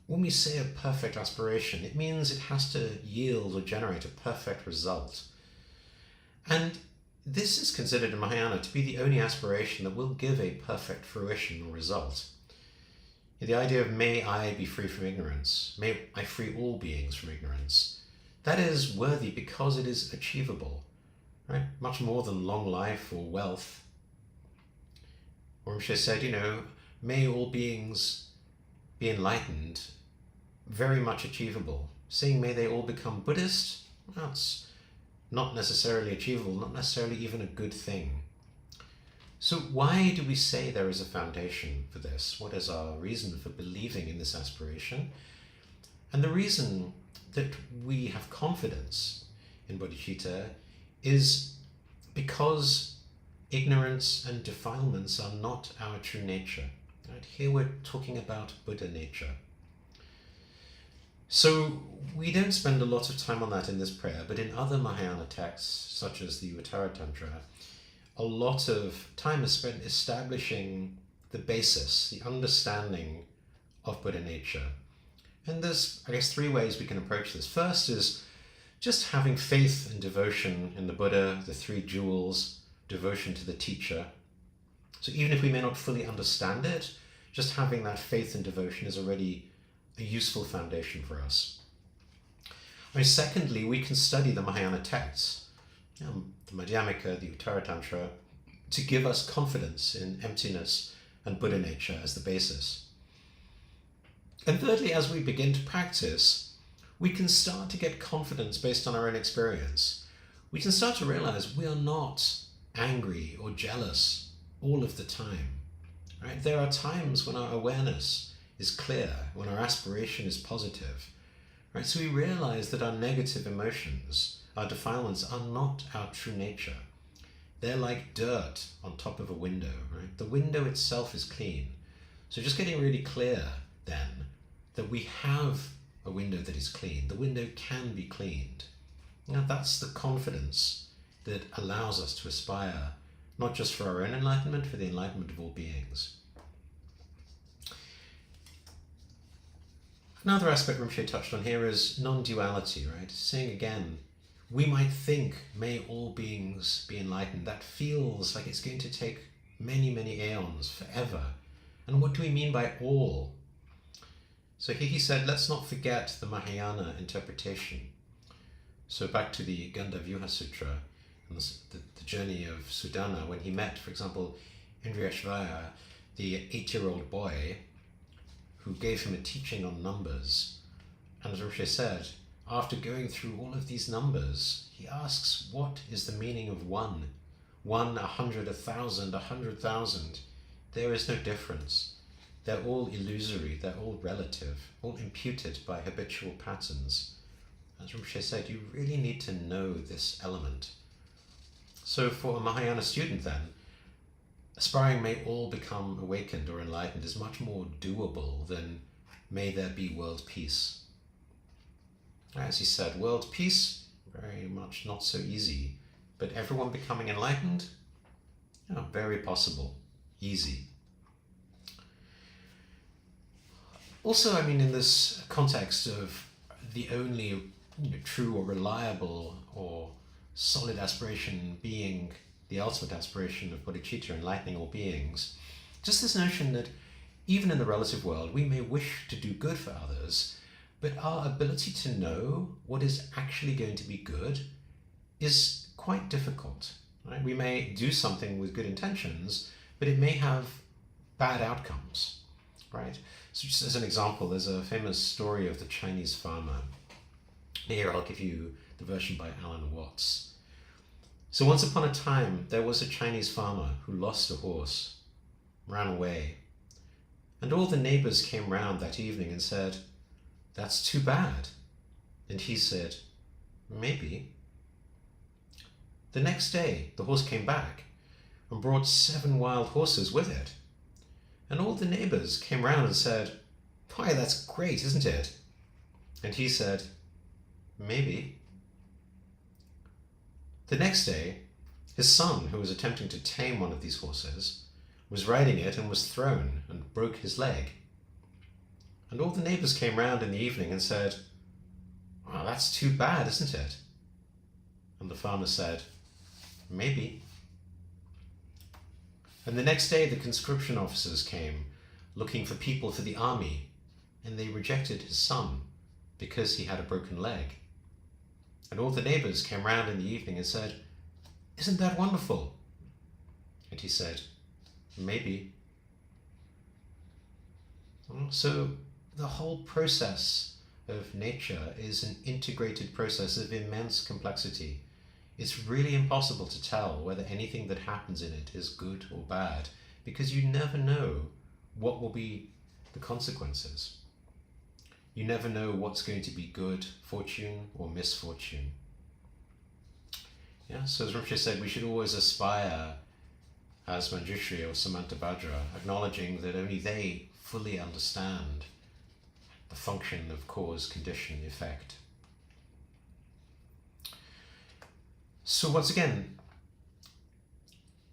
when we say a perfect aspiration, it means it has to yield or generate a perfect result. And this is considered in Mahayana to be the only aspiration that will give a perfect fruition or result. The idea of may I be free from ignorance, may I free all beings from ignorance, that is worthy because it is achievable, right? Much more than long life or wealth. Rinpoche said, may all beings be enlightened, very much achievable. Saying may they all become Buddhist, that's not necessarily achievable, not necessarily even a good thing. So why do we say there is a foundation for this? What is our reason for believing in this aspiration? And the reason that we have confidence in bodhicitta is because ignorance and defilements are not our true nature. Right? Here we're talking about Buddha nature. So we don't spend a lot of time on that in this prayer, but in other Mahayana texts, such as the Uttara Tantra, a lot of time is spent establishing the basis, the understanding of Buddha nature. And there's, 3 ways we can approach this. First is just having faith and devotion in the Buddha, the 3 jewels, devotion to the teacher. So even if we may not fully understand it, just having that faith and devotion is already a useful foundation for us. Secondly, we can study the Mahayana texts, the Madhyamika, the Uttara Tantra, to give us confidence in emptiness and Buddha nature as the basis. And thirdly, as we begin to practice, we can start to get confidence based on our own experience. We can start to realize we are not angry or jealous all of the time. Right? There are times when our awareness is clear, when our aspiration is positive. Right? So we realize that our negative emotions, our defilements, are not our true nature. They're like dirt on top of a window. Right? The window itself is clean. So just getting really clear then that we have a window that is clean. The window can be cleaned. Now that's the confidence that allows us to aspire, not just for our own enlightenment, for the enlightenment of all beings. Another aspect Rinpoche touched on here is non-duality, right? Saying again, we might think, may all beings be enlightened. That feels like it's going to take many, many aeons, forever. And what do we mean by all? So here he said, let's not forget the Mahayana interpretation. So back to the Gandavyuha Sutra, and the journey of Sudana, when he met, for example, Indriyashvaya, the 8-year-old boy, who gave him a teaching on numbers. And as Rinpoche said, after going through all of these numbers, he asks, what is the meaning of one? 1, 100, 1,000, 100,000. There is no difference. They're all illusory, they're all relative, all imputed by habitual patterns. As Rinpoche said, you really need to know this element. So for a Mahayana student then, aspiring may all become awakened or enlightened is much more doable than may there be world peace. As he said, world peace, very much not so easy, but everyone becoming enlightened, very possible, easy. Also, I mean, in this context of the only true or reliable or solid aspiration being the ultimate aspiration of bodhicitta, enlightening all beings, just this notion that even in the relative world, we may wish to do good for others, but our ability to know what is actually going to be good is quite difficult. Right? We may do something with good intentions, but it may have bad outcomes. Right? So just as an example, there's a famous story of the Chinese farmer. Here I'll give you the version by Alan Watts. So once upon a time, there was a Chinese farmer who lost a horse, ran away. And all the neighbors came round that evening and said, "That's too bad." And he said, "Maybe." The next day, the horse came back and brought 7 wild horses with it. And all the neighbors came round and said, "Why, that's great, isn't it?" And he said, "Maybe." The next day, his son, who was attempting to tame one of these horses, was riding it and was thrown and broke his leg. And all the neighbors came round in the evening and said, "Well, that's too bad, isn't it?" And the farmer said, "Maybe." And the next day, the conscription officers came looking for people for the army, and they rejected his son because he had a broken leg. And all the neighbors came round in the evening and said, "Isn't that wonderful?" And he said, "Maybe." So the whole process of nature is an integrated process of immense complexity. It's really impossible to tell whether anything that happens in it is good or bad, because you never know what will be the consequences. You never know what's going to be good fortune or misfortune. Yeah, so as Rinpoche said, we should always aspire as Manjushri or Samantabhadra, acknowledging that only they fully understand the function of cause, condition, effect. So once again,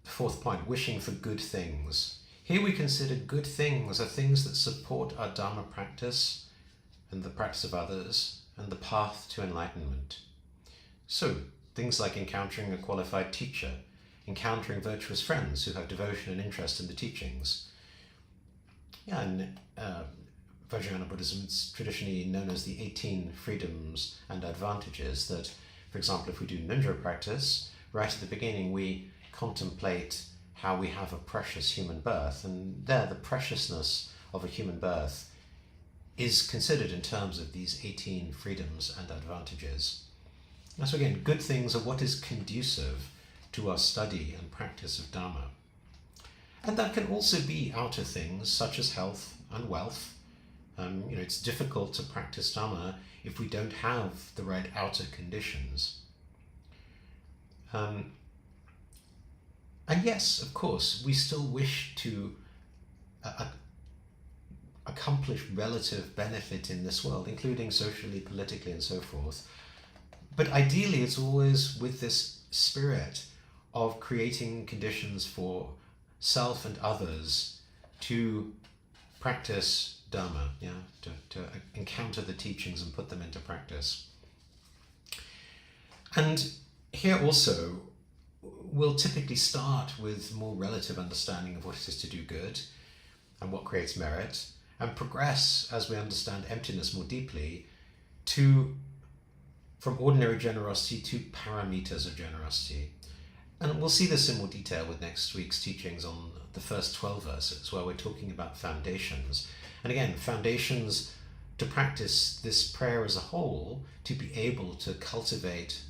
the fourth point, wishing for good things. Here we consider good things are things that support our Dharma practice and the practice of others, and the path to enlightenment. So, things like encountering a qualified teacher, encountering virtuous friends who have devotion and interest in the teachings. Yeah, in Vajrayana Buddhism, it's traditionally known as the 18 freedoms and advantages that, for example, if we do ninja practice, right at the beginning we contemplate how we have a precious human birth, and there the preciousness of a human birth is considered in terms of these 18 freedoms and advantages. And so again, good things are what is conducive to our study and practice of Dharma. And that can also be outer things such as health and wealth. It's difficult to practice Dharma if we don't have the right outer conditions. And accomplish relative benefit in this world, including socially, politically, and so forth. But ideally, it's always with this spirit of creating conditions for self and others to practice Dharma, to encounter the teachings and put them into practice. And here also, we'll typically start with more relative understanding of what it is to do good and what creates merit, and progress as we understand emptiness more deeply from ordinary generosity to parameters of generosity. And we'll see this in more detail with next week's teachings on the first 12 verses, where we're talking about foundations. And again, foundations to practice this prayer as a whole, to be able to cultivate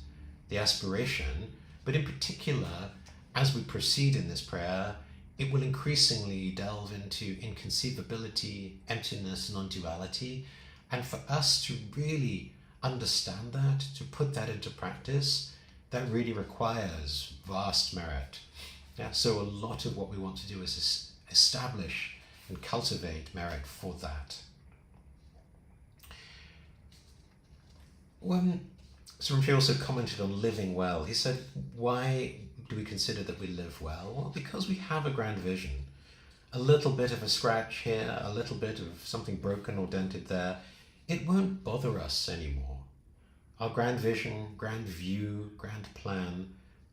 the aspiration, but in particular, as we proceed in this prayer, it will increasingly delve into inconceivability, emptiness, non-duality. And for us to really understand that, to put that into practice, that really requires vast merit. So a lot of what we want to do is establish and cultivate merit for that. So Rinpoche also commented on living well. He said, why do we consider that we live well? Well, because we have a grand vision. A little bit of a scratch here, a little bit of something broken or dented there, it won't bother us anymore. Our grand vision, grand view, grand plan,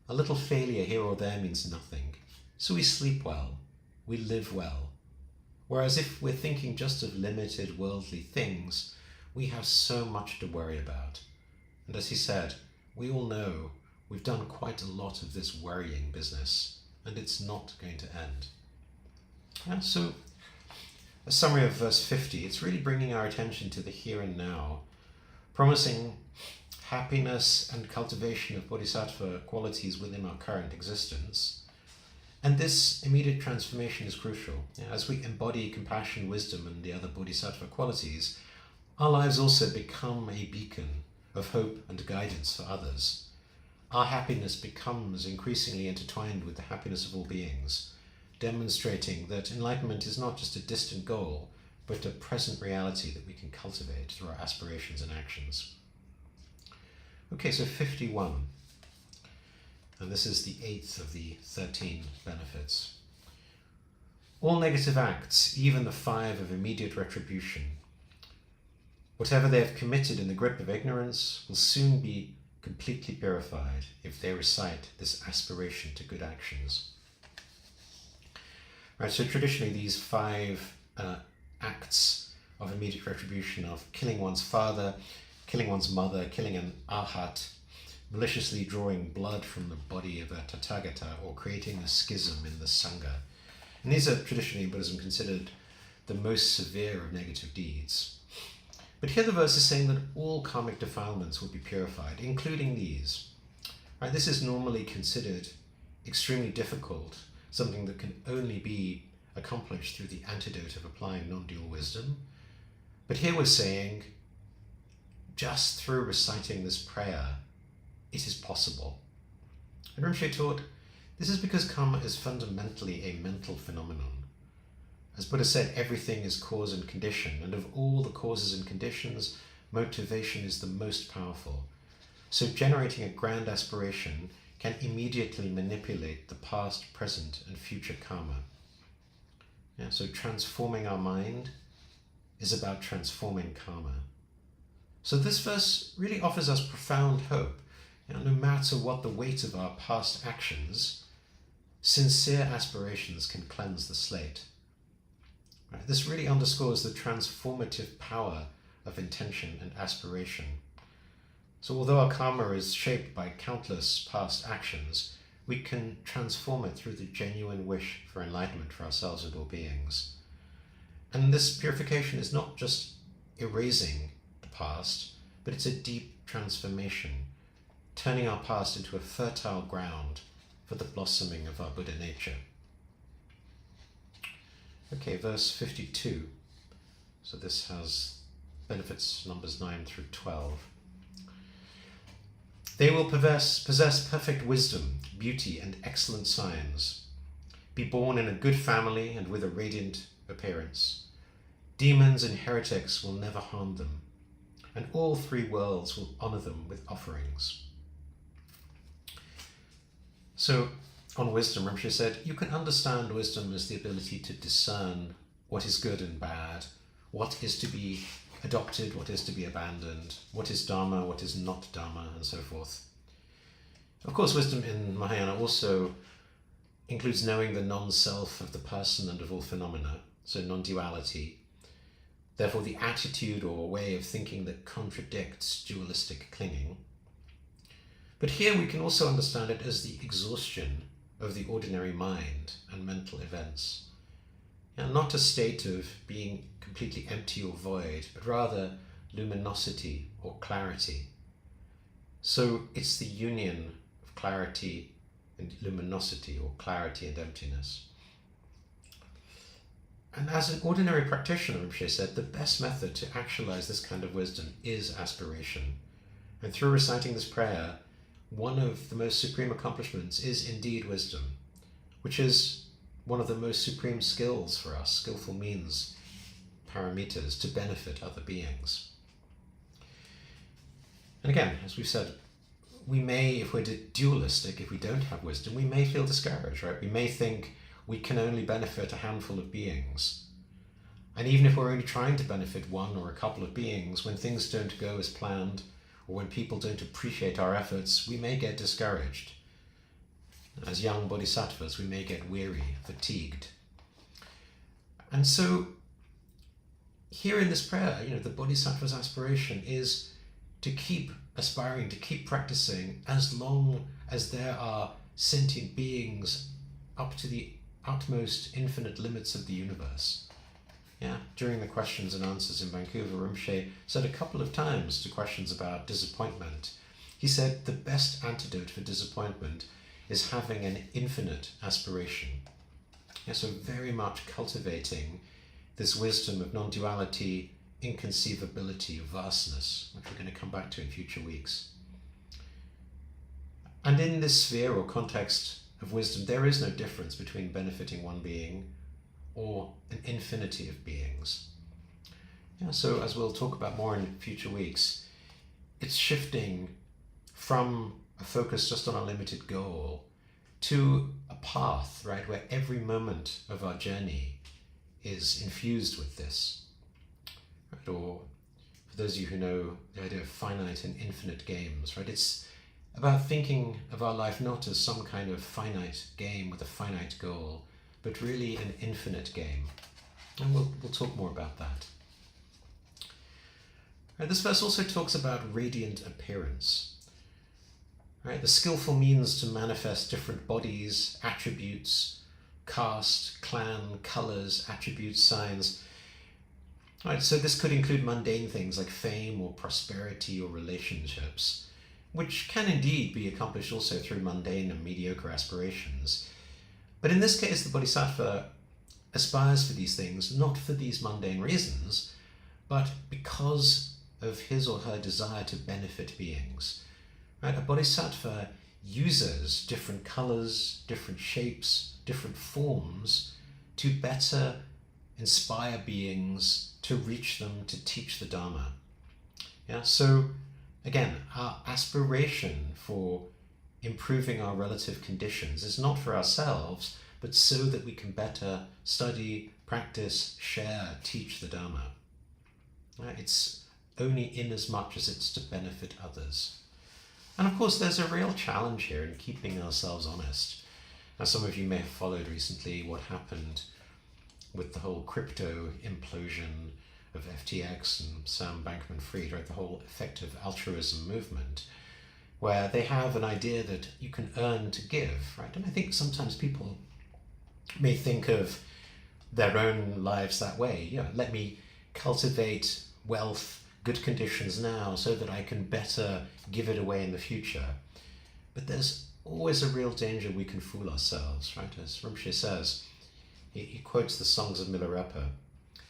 a little failure here or there means nothing. So we sleep well, we live well. Whereas if we're thinking just of limited worldly things, we have so much to worry about. And as he said, we all know we've done quite a lot of this worrying business, and it's not going to end. So, a summary of verse 50, it's really bringing our attention to the here and now, promising happiness and cultivation of bodhisattva qualities within our current existence. And this immediate transformation is crucial. As we embody compassion, wisdom, and the other bodhisattva qualities, our lives also become a beacon of hope and guidance for others. Our happiness becomes increasingly intertwined with the happiness of all beings, demonstrating that enlightenment is not just a distant goal, but a present reality that we can cultivate through our aspirations and actions. Okay, so 51. And this is the 8th of the 13 benefits. All negative acts, even the 5 of immediate retribution, whatever they have committed in the grip of ignorance, will soon be completely purified if they recite this aspiration to good actions. Right, so traditionally these 5 acts of immediate retribution of killing one's father, killing one's mother, killing an arhat, maliciously drawing blood from the body of a tathagata, or creating a schism in the sangha. And these are traditionally in Buddhism considered the most severe of negative deeds. But here the verse is saying that all karmic defilements will be purified, including these. Right, this is normally considered extremely difficult, something that can only be accomplished through the antidote of applying non-dual wisdom. But here we're saying, just through reciting this prayer, it is possible. And Rinpoche taught, this is because karma is fundamentally a mental phenomenon. As Buddha said, everything is cause and condition, and of all the causes and conditions, motivation is the most powerful. So generating a grand aspiration can immediately manipulate the past, present, and future karma. So transforming our mind is about transforming karma. So this verse really offers us profound hope. No matter what the weight of our past actions, sincere aspirations can cleanse the slate. Right? This really underscores the transformative power of intention and aspiration. So although our karma is shaped by countless past actions, we can transform it through the genuine wish for enlightenment for ourselves and all beings. And this purification is not just erasing the past, but it's a deep transformation, turning our past into a fertile ground for the blossoming of our Buddha nature. Okay, verse 52. So this has benefits numbers 9 through 12. They will possess perfect wisdom, beauty, and excellent science, be born in a good family and with a radiant appearance, Demons and heretics will never harm them, and all three worlds will honor them with offerings. So, on wisdom, Rinpoche said, you can understand wisdom as the ability to discern what is good and bad, what is to be adopted, what is to be abandoned, what is Dharma, what is not Dharma, and so forth. Of course, wisdom in Mahayana also includes knowing the non-self of the person and of all phenomena, so non-duality. Therefore, the attitude or way of thinking that contradicts dualistic clinging. But here we can also understand it as the exhaustion of the ordinary mind and mental events. And not a state of being completely empty or void, but rather luminosity or clarity. So it's the union of clarity and luminosity, or clarity and emptiness. And as an ordinary practitioner, Rinpoche said, the best method to actualize this kind of wisdom is aspiration. And through reciting this prayer, one of the most supreme accomplishments is indeed wisdom, which is one of the most supreme skills for us, skillful means, paramitas, to benefit other beings. And again, as we've said, we may, if we're dualistic, if we don't have wisdom, we may feel discouraged, right? We may think we can only benefit a handful of beings. And even if we're only trying to benefit one or a couple of beings, when things don't go as planned, or when people don't appreciate our efforts, we may get discouraged. As young bodhisattvas, we may get weary, fatigued. And so, here in this prayer, the bodhisattva's aspiration is to keep aspiring, to keep practicing, as long as there are sentient beings up to the utmost infinite limits of the universe. During the questions and answers in Vancouver, Rinpoche said a couple of times to questions about disappointment. He said the best antidote for disappointment is having an infinite aspiration. So very much cultivating this wisdom of non-duality, inconceivability, vastness, which we're going to come back to in future weeks. And in this sphere or context of wisdom, there is no difference between benefiting one being or an infinity of beings. So as we'll talk about more in future weeks, it's shifting from a focus just on a limited goal to a path, right, where every moment of our journey is infused with this. Right? Or for those of you who know the idea of finite and infinite games, right, it's about thinking of our life not as some kind of finite game with a finite goal, but really an infinite game. And we'll talk more about that. Right, this verse also talks about radiant appearance. Right, the skillful means to manifest different bodies, attributes, caste, clan, colors, attributes, signs. Right, so this could include mundane things like fame or prosperity or relationships, which can indeed be accomplished also through mundane and mediocre aspirations. But in this case, the bodhisattva aspires for these things, not for these mundane reasons, but because of his or her desire to benefit beings. Right? A bodhisattva uses different colors, different shapes, different forms to better inspire beings, to reach them, to teach the Dharma. So again, our aspiration for improving our relative conditions is not for ourselves, but so that we can better study, practice, share, teach the Dharma. Right? It's only in as much as it's to benefit others. And of course, there's a real challenge here in keeping ourselves honest. Now, some of you may have followed recently what happened with the whole crypto implosion of FTX and Sam Bankman-Fried, right? The whole effective altruism movement, where they have an idea that you can earn to give, right? And I think sometimes people may think of their own lives that way. Let me cultivate wealth, good conditions now, so that I can better give it away in the future. But there's always a real danger we can fool ourselves, right? As Rinpoche says, he quotes the songs of Milarepa,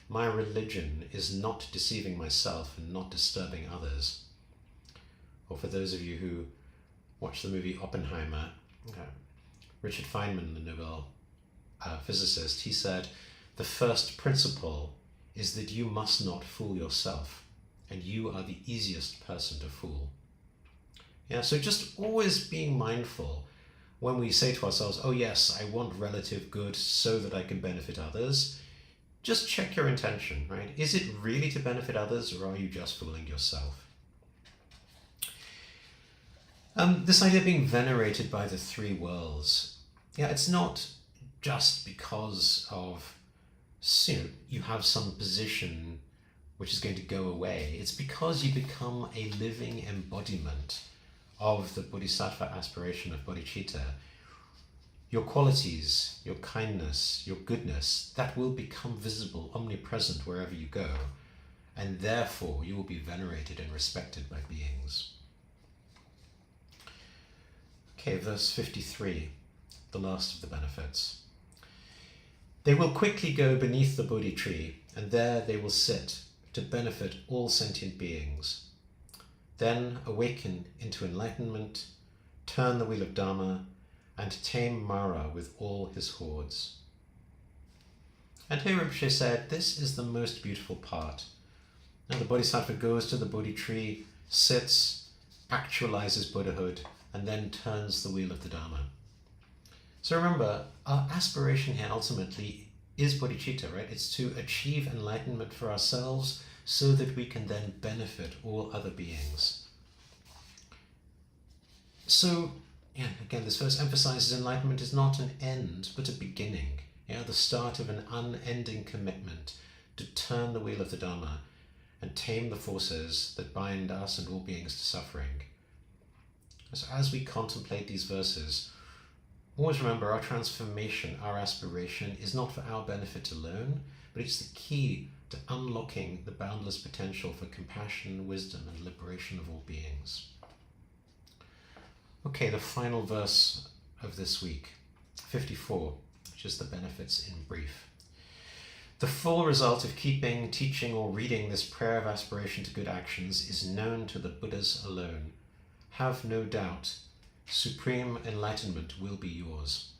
"My religion is not deceiving myself and not disturbing others." Or for those of you who watch the movie Oppenheimer, Richard Feynman, the Nobel physicist, he said, the first principle is that you must not fool yourself, and you are the easiest person to fool. Yeah, so just always being mindful when we say to ourselves, oh yes, I want relative good so that I can benefit others. Just check your intention, right? Is it really to benefit others, or are you just fooling yourself? This idea of being venerated by the three worlds, yeah, it's not just because of, you have some position which is going to go away. It's because you become a living embodiment of the bodhisattva aspiration of bodhicitta. Your qualities, your kindness, your goodness, that will become visible, omnipresent wherever you go, and therefore you will be venerated and respected by beings. Okay, verse 53, the last of the benefits. They will quickly go beneath the Bodhi tree, and there they will sit to benefit all sentient beings. Then awaken into enlightenment, turn the wheel of Dharma, and tame Mara with all his hordes. And here Rinpoche said, this is the most beautiful part. Now the Bodhisattva goes to the Bodhi tree, sits, actualizes Buddhahood, and then turns the wheel of the Dharma. So remember, our aspiration here ultimately is bodhicitta, right? It's to achieve enlightenment for ourselves so that we can then benefit all other beings. So, again, this verse emphasizes enlightenment is not an end, but a beginning. The start of an unending commitment to turn the wheel of the Dharma and tame the forces that bind us and all beings to suffering. So as we contemplate these verses, always remember our transformation, our aspiration is not for our benefit alone, but it's the key to unlocking the boundless potential for compassion, wisdom, and liberation of all beings. Okay, the final verse of this week, 54, which is the benefits in brief. The full result of keeping, teaching, or reading this prayer of aspiration to good actions is known to the Buddhas alone. Have no doubt, supreme enlightenment will be yours.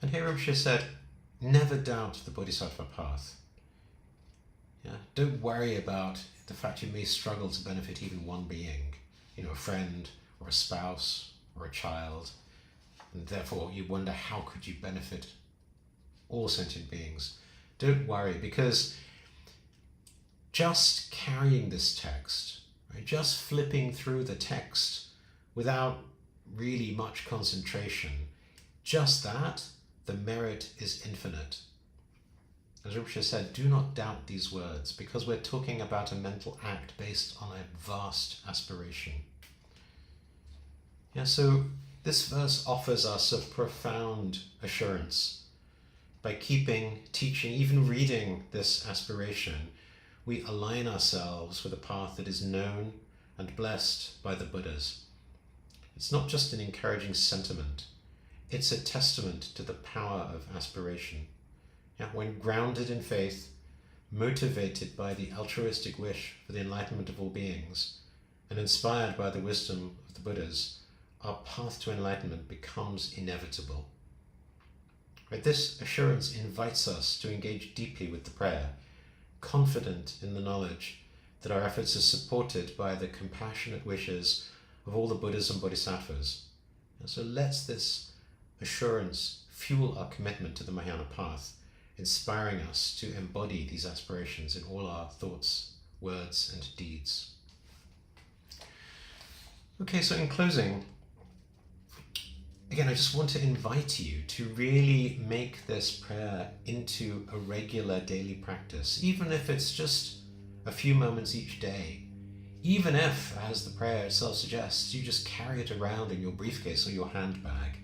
And here Rinpoche said, never doubt the Bodhisattva path. Don't worry about the fact you may struggle to benefit even one being, a friend or a spouse or a child, and therefore you wonder how could you benefit all sentient beings. Don't worry, because just carrying this text, right, just flipping through the text without really much concentration, just that, the merit is infinite. As Rinpoche said, do not doubt these words, because we're talking about a mental act based on a vast aspiration. So this verse offers us a profound assurance. By keeping, teaching, even reading this aspiration, we align ourselves with a path that is known and blessed by the Buddhas. It's not just an encouraging sentiment, it's a testament to the power of aspiration. When grounded in faith, motivated by the altruistic wish for the enlightenment of all beings, and inspired by the wisdom of the Buddhas, our path to enlightenment becomes inevitable. This assurance invites us to engage deeply with the prayer, confident in the knowledge that our efforts are supported by the compassionate wishes of all the Buddhas and Bodhisattvas. So let this assurance fuel our commitment to the Mahayana path, inspiring us to embody these aspirations in all our thoughts, words, and deeds. Okay, so in closing, again, I just want to invite you to really make this prayer into a regular daily practice, even if it's just a few moments each day. Even if, as the prayer itself suggests, you just carry it around in your briefcase or your handbag.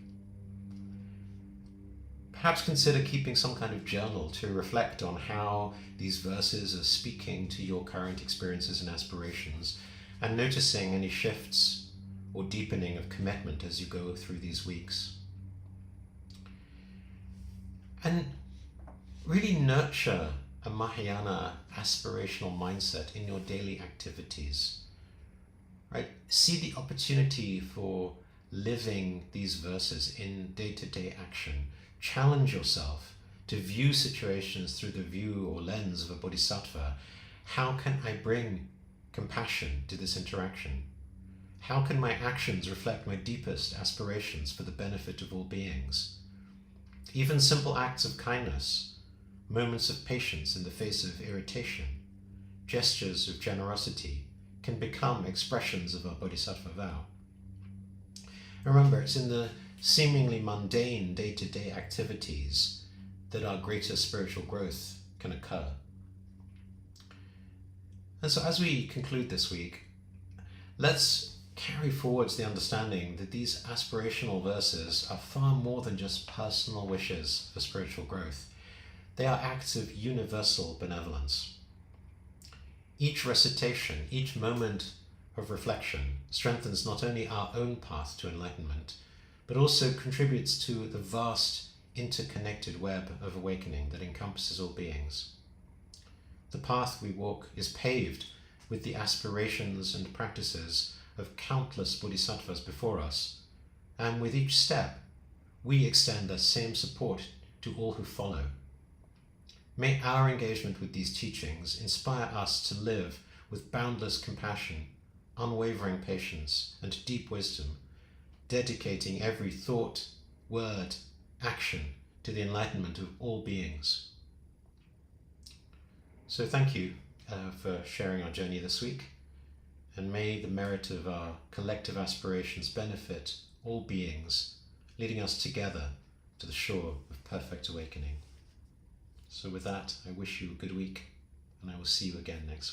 Perhaps consider keeping some kind of journal to reflect on how these verses are speaking to your current experiences and aspirations, and noticing any shifts or deepening of commitment as you go through these weeks. And really nurture a Mahayana aspirational mindset in your daily activities. Right? See the opportunity for living these verses in day-to-day action. Challenge yourself to view situations through the view or lens of a bodhisattva, how can I bring compassion to this interaction? How can my actions reflect my deepest aspirations for the benefit of all beings? Even simple acts of kindness, moments of patience in the face of irritation, gestures of generosity can become expressions of our bodhisattva vow. Remember, it's in the seemingly mundane day-to-day activities that our greater spiritual growth can occur. And so as we conclude this week, let's carry forwards the understanding that these aspirational verses are far more than just personal wishes for spiritual growth. They are acts of universal benevolence. Each recitation, each moment of reflection strengthens not only our own path to enlightenment, but also contributes to the vast interconnected web of awakening that encompasses all beings. The path we walk is paved with the aspirations and practices of countless bodhisattvas before us, and with each step we extend the same support to all who follow. May our engagement with these teachings inspire us to live with boundless compassion, unwavering patience, and deep wisdom, dedicating every thought, word, action to the enlightenment of all beings. So thank you for sharing our journey this week, and may the merit of our collective aspirations benefit all beings, leading us together to the shore of perfect awakening. So with that, I wish you a good week, and I will see you again next week.